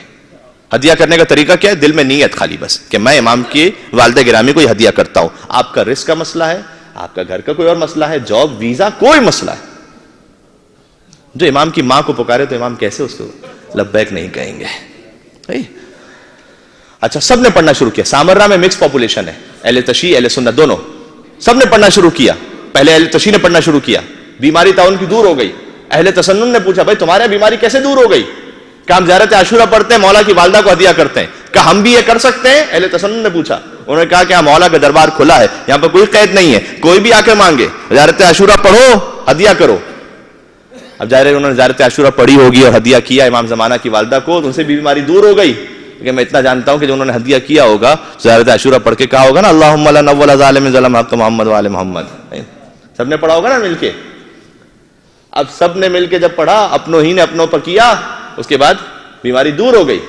ہدیہ کرنے کا طریقہ کیا ہے؟ دل میں نیت خالی بس کہ میں امام کی والدہ گرامی کو یہ ہدیہ کرتا ہوں. آپ کا رزق کا مسئلہ ہے, آپ کا گھر کا کوئی اور مسئلہ ہے, جاب, ویزا, کوئی مسئلہ ہے, جو امام کی ماں کو پکارے تو امام کیسے اس کو لبیک نہیں کہیں گے؟ اچھا, سب نے پڑھنا شروع کیا. سامرہ میں مکس پاپولیشن ہے, اہل تشیع اہل سنت دونوں, سب نے پڑھنا شروع کیا. پہلے اہل تشیع نے پڑھنا شروع کیا, بیماری تعاون کی دور ہو گئی. اہل تسنن نے پوچھا بھائی تمہارے بیماری کیسے دور ہو گئی؟ کہ ہم زیارت عاشورہ پڑھتے ہیں, مولا کی والدہ کو ہدیہ کرتے ہیں. کہ ہم بھی یہ کر سکتے ہیں؟ اہل تسنن نے پوچھا. انہوں نے کہا کہ ہاں مولا کا دربار کھلا ہے, یہاں پر کوئی قید نہیں ہے, کوئی بھی آ کے مانگے, زیارت عاشورہ پڑھو, ہدیہ کرو. اب ظاہر ہے انہوں نے زیارت عاشورہ پڑھی ہوگی اور ہدیہ کیا امام زمانہ کی والدہ کو, تو ان سے بھی بیماری دور ہو گئی. لیکن میں اتنا جانتا ہوں کہ جو انہوں نے ہدیہ کیا ہوگا زیارت عاشورہ پڑھ کے کہا ہوگا نا اللہم لا نول ظالم ظلم حق محمد وآل محمد. سب نے پڑھا ہوگا نا مل کے. اب سب نے مل کے جب پڑھا, اپنوں ہی نے اپنوں پر کیا, اس کے بعد بیماری دور ہو گئی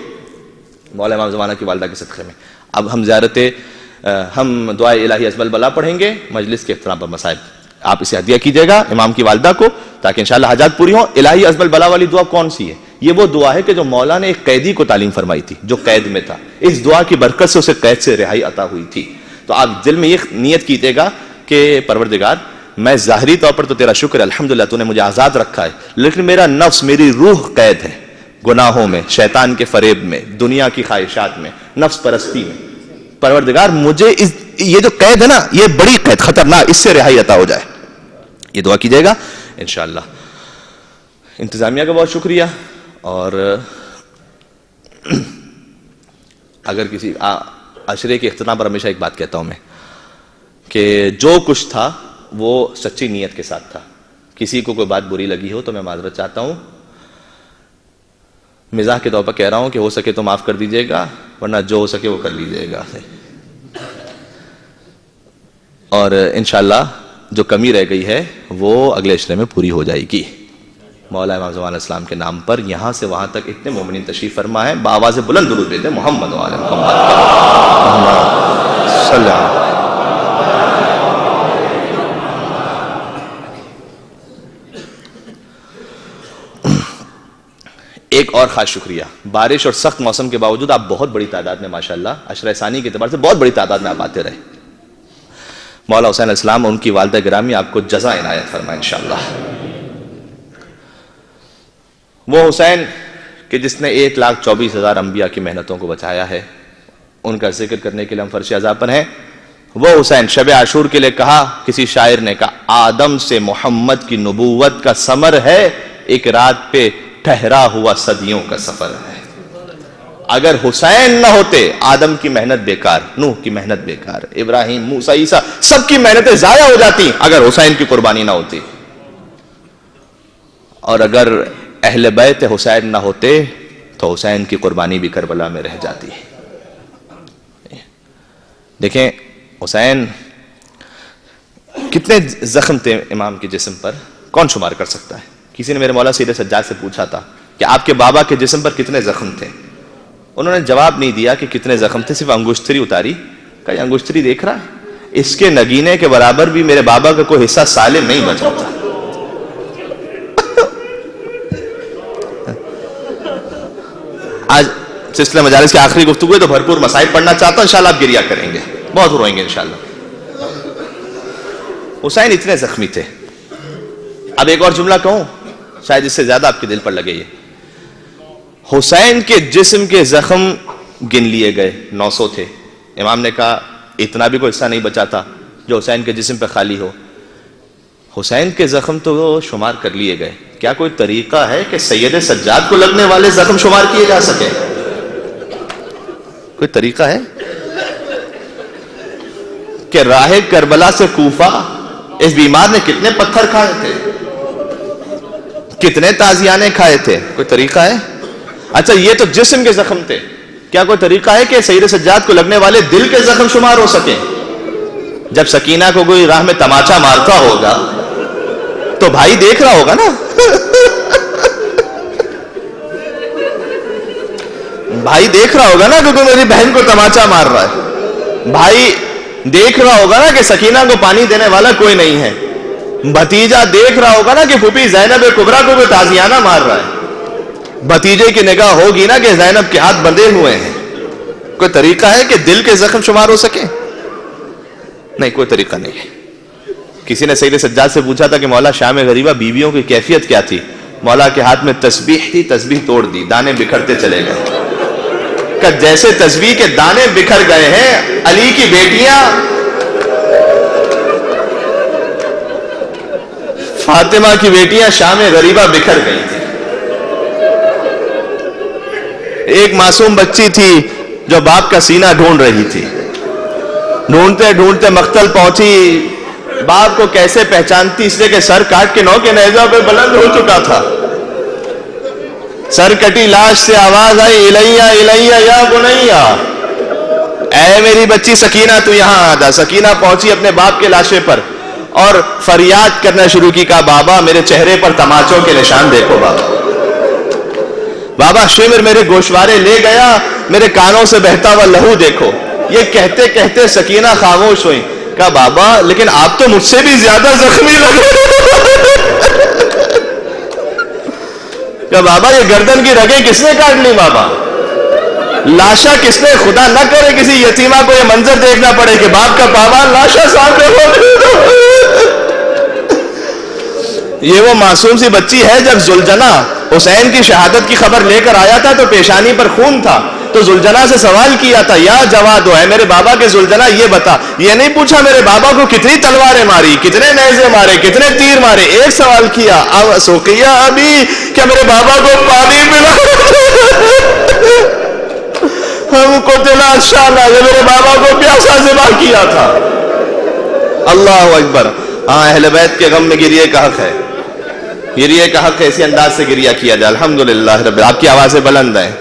مولا امام زمانہ کی والدہ کے صدقے میں. اب ہم دعائے الہی ازب البلا پڑھیں گے مجلس کے اختتام پر. مصائب آپ اسے ہدیہ کیجئے گا امام کی والدہ کو تاکہ انشاءاللہ حاجات پوری ہوں. الہی ازب البلا والی دعا کون سی ہے؟ یہ وہ دعا ہے کہ جو مولا نے ایک قیدی کو تعلیم فرمائی تھی جو قید میں تھا. اس دعا کی برکت سے اسے قید سے رہائی عطا ہوئی تھی. تو آپ دل میں یہ نیت کیجئے گا کہ پروردگار میں ظاہری طور پر تو تیرا شکر ہے, الحمدللہ تو نے مجھے آزاد رکھا ہے, لیکن میرا نفس, میری روح قید ہے گناہوں میں, شیطان کے فریب میں, دنیا کی خواہشات میں, نفس پرستی میں. پروردگار مجھے یہ جو قید ہے نا, یہ بڑی قید خطرناک, اس سے رہائی عطا ہو جائے. یہ دعا کیجئے گا انشاءاللہ. انتظامیہ کا بہت شکریہ. اور اگر کسی عشرے کے اختتام پر ہمیشہ ایک بات کہتا ہوں میں کہ جو کچھ تھا وہ سچی نیت کے ساتھ تھا. کسی کو کوئی بات بری لگی ہو تو میں معذرت چاہتا ہوں, مزاح کے طور پر کہہ رہا ہوں کہ ہو سکے تو معاف کر دیجئے گا, ورنہ جو ہو سکے وہ کر لیجئے گا. اور انشاءاللہ جو کمی رہ گئی ہے وہ اگلے عشرے میں پوری ہو جائے گی. مولا امام زمان اسلام کے نام پر یہاں سے وہاں تک اتنے مومنین تشریف فرما ہے. بآواز بلند درود بھیجتے ہیں محمد وآل محمد صلی اللہ علیہ وسلم. ایک اور خاص شکریہ, بارش اور سخت موسم کے باوجود آپ بہت بڑی تعداد میں ماشاءاللہ عشرہ ثانی کے اعتبار سے بہت بڑی تعداد میں آپ آتے رہے. مولا حسین علیہ السلام ان کی والدہ گرامی آپ کو جزا عنایت فرمائے انشاءاللہ. وہ حسین کہ جس نے 1,24,000 انبیاء کی محنتوں کو بچایا ہے, ان کا ذکر کرنے کے لیے ہم فرش عذاب پر ہیں. وہ حسین شب عاشور کے لیے کہا, کسی شاعر نے کہا, آدم سے محمد کی نبوت کا ثمر ہے, ایک رات پہ ٹھہرا ہوا صدیوں کا سفر ہے. اگر حسین نہ ہوتے آدم کی محنت بیکار, نوح کی محنت بیکار, ابراہیم, موسیٰ, عیسیٰ, سب کی محنتیں ضائع ہو جاتی اگر حسین کی قربانی نہ ہوتی. اور اگر اہل بیت حسین نہ ہوتے تو حسین کی قربانی بھی کربلا میں رہ جاتی. دیکھیں حسین کتنے زخم تھے امام کے جسم پر, کون شمار کر سکتا ہے. کسی نے میرے مولا سید سجاد سے پوچھا تھا کہ آپ کے بابا کے جسم پر کتنے زخم تھے. انہوں نے جواب نہیں دیا کہ کتنے زخم تھے, صرف انگشتری اتاری. کہ انگشتری دیکھ رہا ہے, اس کے نگینے کے برابر بھی میرے بابا کا کوئی حصہ سالم نہیں بچا تھا. آج سلسلہ مجالس کی آخری گفتگو ہے تو بھرپور مسائل پڑھنا چاہتا ہوں, انشاءاللہ آپ گریہ کریں گے, بہت روئیں گے انشاءاللہ. حسین اتنے زخمی تھے. اب ایک اور جملہ کہوں, شاید اس سے زیادہ آپ کے دل پر لگے. یہ حسین کے جسم کے زخم گن لیے گئے, 900 تھے. امام نے کہا اتنا بھی کوئی حصہ نہیں بچا تھا جو حسین کے جسم پہ خالی ہو. حسین کے زخم تو شمار کر لیے گئے. کیا کوئی طریقہ ہے کہ سید سجاد کو لگنے والے زخم شمار کیے جا سکے؟ کوئی طریقہ ہے کہ راہ کربلا سے کوفہ اس بیمار نے کتنے پتھر کھائے تھے, کتنے تازیانے کھائے تھے؟ کوئی طریقہ ہے؟ اچھا یہ تو جسم کے زخم تھے, کیا کوئی طریقہ ہے کہ سید سجاد کو لگنے والے دل کے زخم شمار ہو سکیں؟ جب سکینہ کو کوئی راہ میں تماچا مارتا ہوگا تو بھائی دیکھ رہا ہوگا نا, بھائی دیکھ رہا ہوگا نا کہ کوئی میری بہن کو تماچا مار رہا ہے. بھائی دیکھ رہا ہوگا نا کہ سکینہ کو پانی دینے والا کوئی نہیں ہے. بھتیجا دیکھ رہا ہوگا نا کہ پھوپھی زینب کبریٰ کو کوئی تازیانہ مار رہا ہے. بھتیجے کی نگاہ ہوگی نا کہ زینب کے ہاتھ بندھے ہوئے ہیں، کوئی طریقہ ہے کہ دل کے زخم شمار ہو سکے؟ نہیں، کوئی طریقہ نہیں ہے۔ کسی نے سید سجاد سے پوچھا تھا کہ مولا شام غریبہ بیویوں کی کیفیت کیا تھی؟ مولا کے ہاتھ میں تسبیح تھی، تسبیح توڑ دی، دانے بکھرتے چلے گئے۔ کہ جیسے تسبیح کے دانے بکھر گئے ہیں، علی کی بیٹیاں فاطمہ کی بیٹیاں شام غریبہ بکھر گئی تھی۔ ایک معصوم بچی تھی جو باپ کا سینہ ڈھونڈ رہی تھی، ڈھونڈتے ڈھونڈتے مقتل پہنچی، باپ کو کیسے پہچانتی؟ اس لیے کہ سر کاٹ کے نو کے نیزہ پہ بلند ہو چکا تھا۔ سر کٹی لاش سے آواز آئی، الیہ الیہ یا بنیہ، اے میری بچی سکینہ تو یہاں آ جا۔ سکینہ پہنچی اپنے باپ کے لاشے پر اور فریاد کرنا شروع کی، کہا بابا میرے چہرے پر تماچوں کے نشان دیکھو، بابا شمر میرے گوشوارے لے گیا، میرے کانوں سے بہتا ہوا لہو دیکھو۔ یہ کہتے کہتے سکینہ خاموش ہوئی، کہا بابا لیکن آپ تو مجھ سے بھی زیادہ زخمی لگے۔ کہا بابا یہ گردن کی رگیں کس نے کاٹ لی؟ بابا لاشا کس نے؟ خدا نہ کرے کسی یتیمہ کو یہ منظر دیکھنا پڑے کہ باپ کا پاوا لاشا سامنے ہو۔ یہ وہ معصوم سی بچی ہے، جب زلجنا حسین کی شہادت کی خبر لے کر آیا تھا تو پیشانی پر خون تھا، تو زلجنا سے سوال کیا تھا، یا جواد ہے میرے بابا کے زلجنا یہ بتا، یہ نہیں پوچھا میرے بابا کو کتنی تلواریں ماری، کتنے نیزے مارے، کتنے تیر مارے، ایک سوال کیا، اب سوکیا ابھی کیا میرے بابا کو پانی ملا؟ ہم کو تلا شانا، یہ میرے بابا کو پیاسا ذبح کیا تھا۔ اللہ اکبر۔ ہاں اہل بیت کے غم میں گریے کا حق ہے، گریے کا حق ہے، اسی انداز سے گریہ کیا جائے۔ الحمدللہ رب، آپ کی آوازیں بلند ہیں۔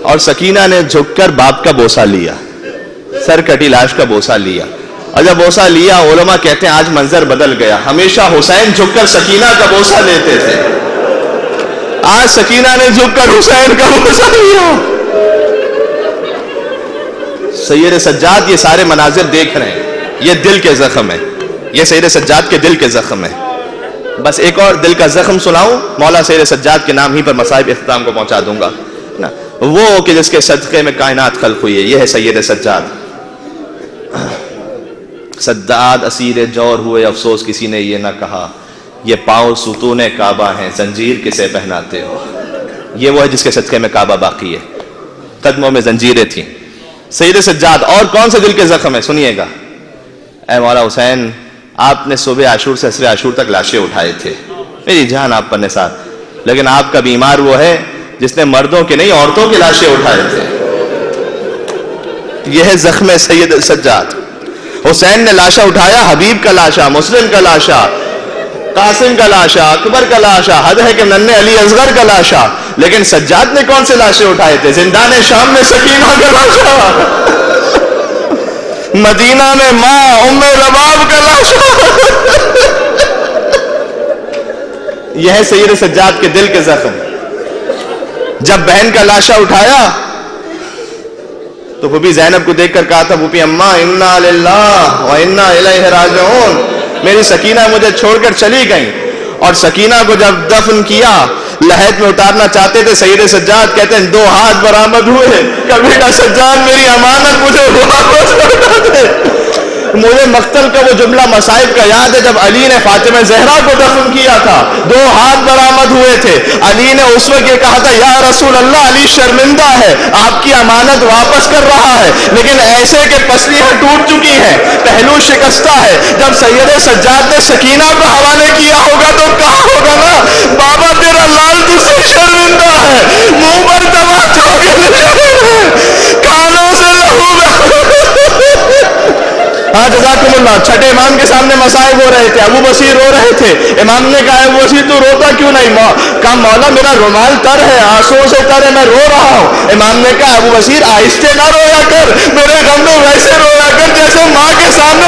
اور سکینہ نے جھک کر باپ کا بوسہ لیا، سر کٹی لاش کا بوسہ لیا، اور جب بوسہ لیا علماء کہتے ہیں آج منظر بدل گیا۔ ہمیشہ حسین جھک کر سکینہ کا بوسہ لیتے تھے، آج سکینہ نے جھک کر حسین کا بوسہ لیا۔ سید سجاد یہ سارے مناظر دیکھ رہے ہیں، یہ دل کے زخم ہے، یہ سید سجاد کے دل کے زخم ہے۔ بس ایک اور دل کا زخم سناؤں، مولا سید سجاد کے نام ہی پر مصائب اختتام کو پہنچا دوں گا، وہ کہ جس کے صدقے میں کائنات خلق ہوئی ہے، یہ ہے سید سجاد۔ سجاد اسیر جور ہوئے، افسوس کسی نے یہ نہ کہا، یہ پاؤں ستون کعبہ ہیں، زنجیر کسے پہناتے ہو۔ یہ وہ ہے جس کے صدقے میں کعبہ باقی ہے، قدموں میں زنجیریں تھیں۔ سید سجاد اور کون سے دل کے زخم ہے سنیے گا۔ اے مولا حسین، آپ نے صبح عاشور سے عصر عاشور تک لاشیں اٹھائے تھے، میری جان آپ پر نثار، لیکن آپ کا بیمار وہ ہے جس نے مردوں کے نہیں عورتوں کی لاشیں اٹھائے تھے۔ یہ ہے زخم سید سجاد۔ حسین نے لاشا اٹھایا، حبیب کا لاشا، مسلم کا لاشا، قاسم کا لاشا، اکبر کا لاشا، حد ہے کہ ننھے علی اصغر کا لاشا، لیکن سجاد نے کون سے لاشیں اٹھائے تھے؟ زندان شام میں سکینہ کا لاشا، مدینہ میں ماں ام رباب کا لاشا۔ یہ ہے سید سجاد کے دل کے زخم۔ جب بہن کا لاشا اٹھایا تو پھوپھی زینب کو دیکھ کر کہا تھا، پھوپھی اماں انا للہ و انا الیہ راجعون، میری سکینہ مجھے چھوڑ کر چلی گئیں۔ اور سکینہ کو جب دفن کیا، لحد میں اتارنا چاہتے تھے، سید سجاد کہتے ہیں 2 ہاتھ برآمد ہوئے کہ بیٹا سجاد میری امانت مجھے واپس کرنا دے۔ مجھے مقتل کا وہ جملہ مصائب کا یاد ہے، جب علی نے فاطمہ زہرا کو دفن کیا تھا 2 ہاتھ برآمد ہوئے تھے، علی نے اس وقت یہ کہا تھا یا رسول اللہ، علی شرمندہ ہے، آپ کی امانت واپس کر رہا ہے، لیکن ایسے کہ پسلیاں ٹوٹ چکی ہیں، پہلو شکستہ ہے۔ جب سید سجاد نے سکینہ کو حوالے کیا ہوگا تو کہا ہوگا نا، بابا تیرا لال تجھ سے شرمندہ ہے، منہ پر تماچوں کے نشان ہے، کانوں سے لہو ہاں جزاکم اللہ۔ چھٹے امام کے سامنے مصائب ہو رہے تھے، ابو بصیر رو رہے تھے، امام نے کہا ابو بصیر تو روتا کیوں نہیں؟ کہا مولا میرا رومال تر ہے، آنسوؤں سے تر ہے، میں رو رہا ہوں۔ امام نے کہا ابو بصیر آہستہ نہ رویا کر، میرے غم میں ویسے رویا کر جیسے ماں کے سامنے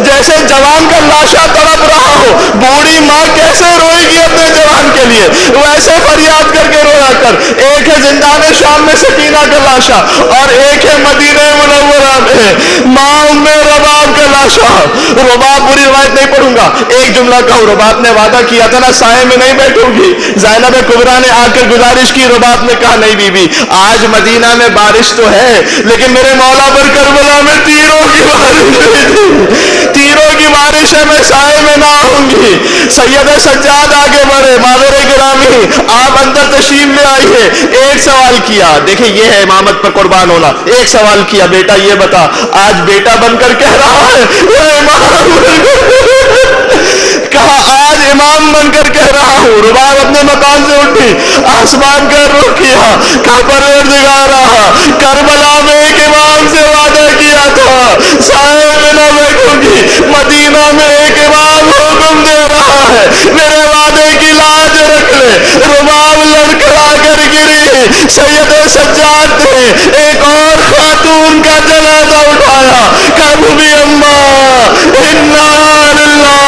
جیسے جوان کا لاشا تڑپ رہا ہو، بوڑھی ماں کیسے روئے گی اپنے جوان کے لیے، ویسے فریاد کر کے رویا کر۔ ایک ہے زندان شام میں سکینہ کا لاشا، اور ایک ہے مدینہ منورہ میں ماں ام رباب کا لاشا. رباب پوری روایت نہیں پڑھوں گا, ایک جملہ کہوں. رباب نے وعدہ کیا تھا نا سائے میں نہیں بیٹھوں گی. زینب کبریٰ نے آ کر گزارش کی, رباب نے کہا نہیں بی بی, آج مدینہ میں بارش تو ہے لیکن میرے مولا پر کربلا میں تیروں کی بارش, تیروں کی بارش ہے, میں سائے میں نہ آؤں گی. سید سجاد آگے بڑھے, معذر گرامی آپ اندر تشریف لے آئیے. ایک سوال کیا, دیکھیں یہ ہے امامت پر قربان ہونا. ایک سوال کیا, بیٹا یہ بتا, آج بیٹا بن کر کہہ رہا ہے کہا آج امام بن کر کہہ رہا ہوں. رباب اپنے مکان سے اٹھی, آسمان کا رخ کیا, کہا پروردگارا کربلا میں ایک امام سے وعدہ کیا تھا سائے میں نہ بیٹھوں گی, مدینہ میں ایک امام حکم دے رہا ہے میرے وعدے کی لاج رکھ لے. رباب لڑکھڑا کر گری. سید سجاد نے ایک اور خاتون کا جنازہ اٹھایا, کہا بھی اماں انا للہ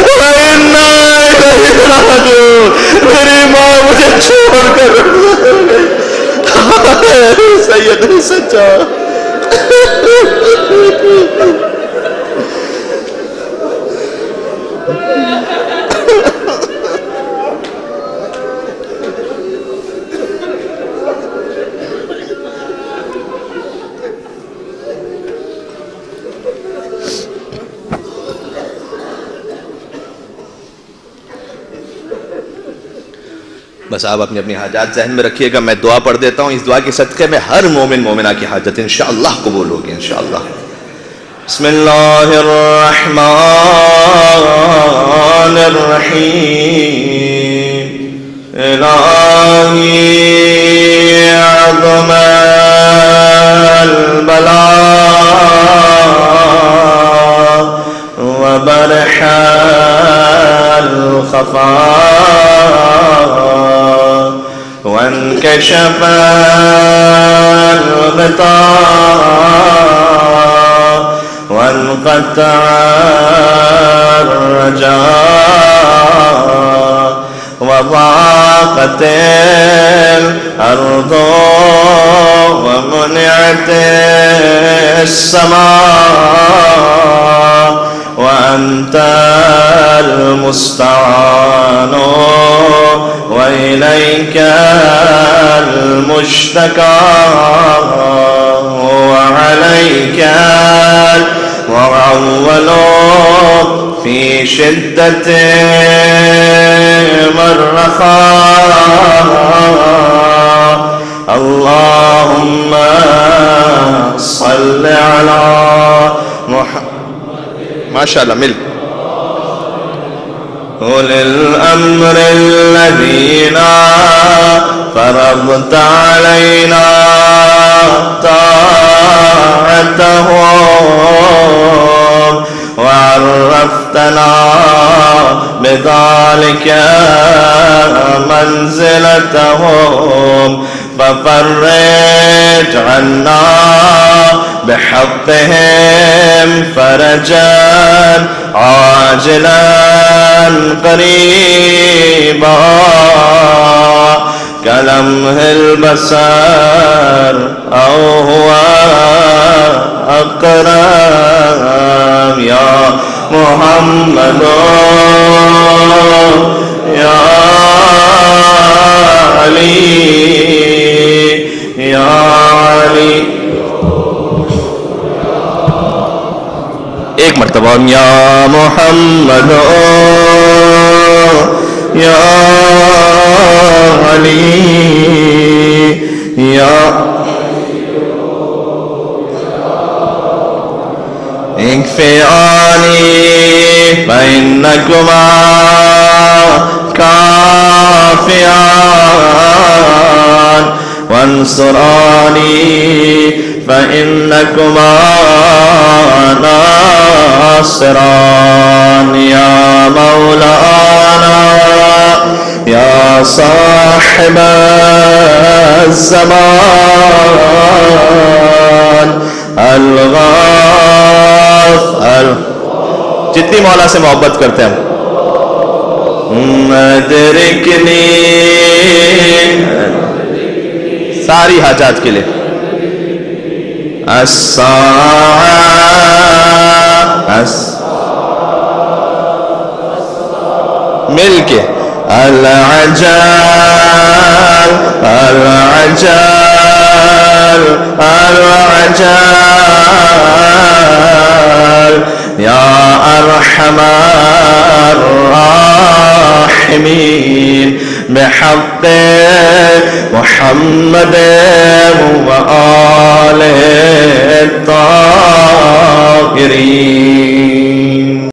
و انا الیہ راجعون, میری ماں مجھے چھوڑ کر سید سجاد. بس آپ اپنی اپنی حاجات ذہن میں رکھیے گا, میں دعا پڑھ دیتا ہوں. اس دعا کے صدقے میں ہر مومن مومنہ کی حاجت انشاءاللہ قبول ہوگی انشاءاللہ. بسم اللہ الرحمن الرحیم. الہی عظم البلاء وبرح الخفاء وانكشف الغطاء وانقطع الرجاء وضاقت الأرض ومنعت السماء وأنت المستعان وإليك المشتكى وعليك المعول في شدة الرخاء. اللهم صل على محمد. ما شاء الله مل أولي الأمر الذين فرضت علينا طاعتهم وعرفتنا بذلك منزلتهم ففرج عنا بحقهم فرجا عاجلا قريبا كلمح البصر أو هو أقرب. يا محمد يا علي يا علي. ایک مرتبہ یا محمد یا علی یا اکفیانی فإنکما کافیان وانصرانی فإنکما ناصران. یا مولانا یا صاحب الزمان الغاف جتنی مولا سے محبت کرتے ہیں ہم ادرکنی ساری حاجات کے لیے مل کے العجل العجل العجل یا ارحم الراحمین بحق محمد وآلہ الطاہرین.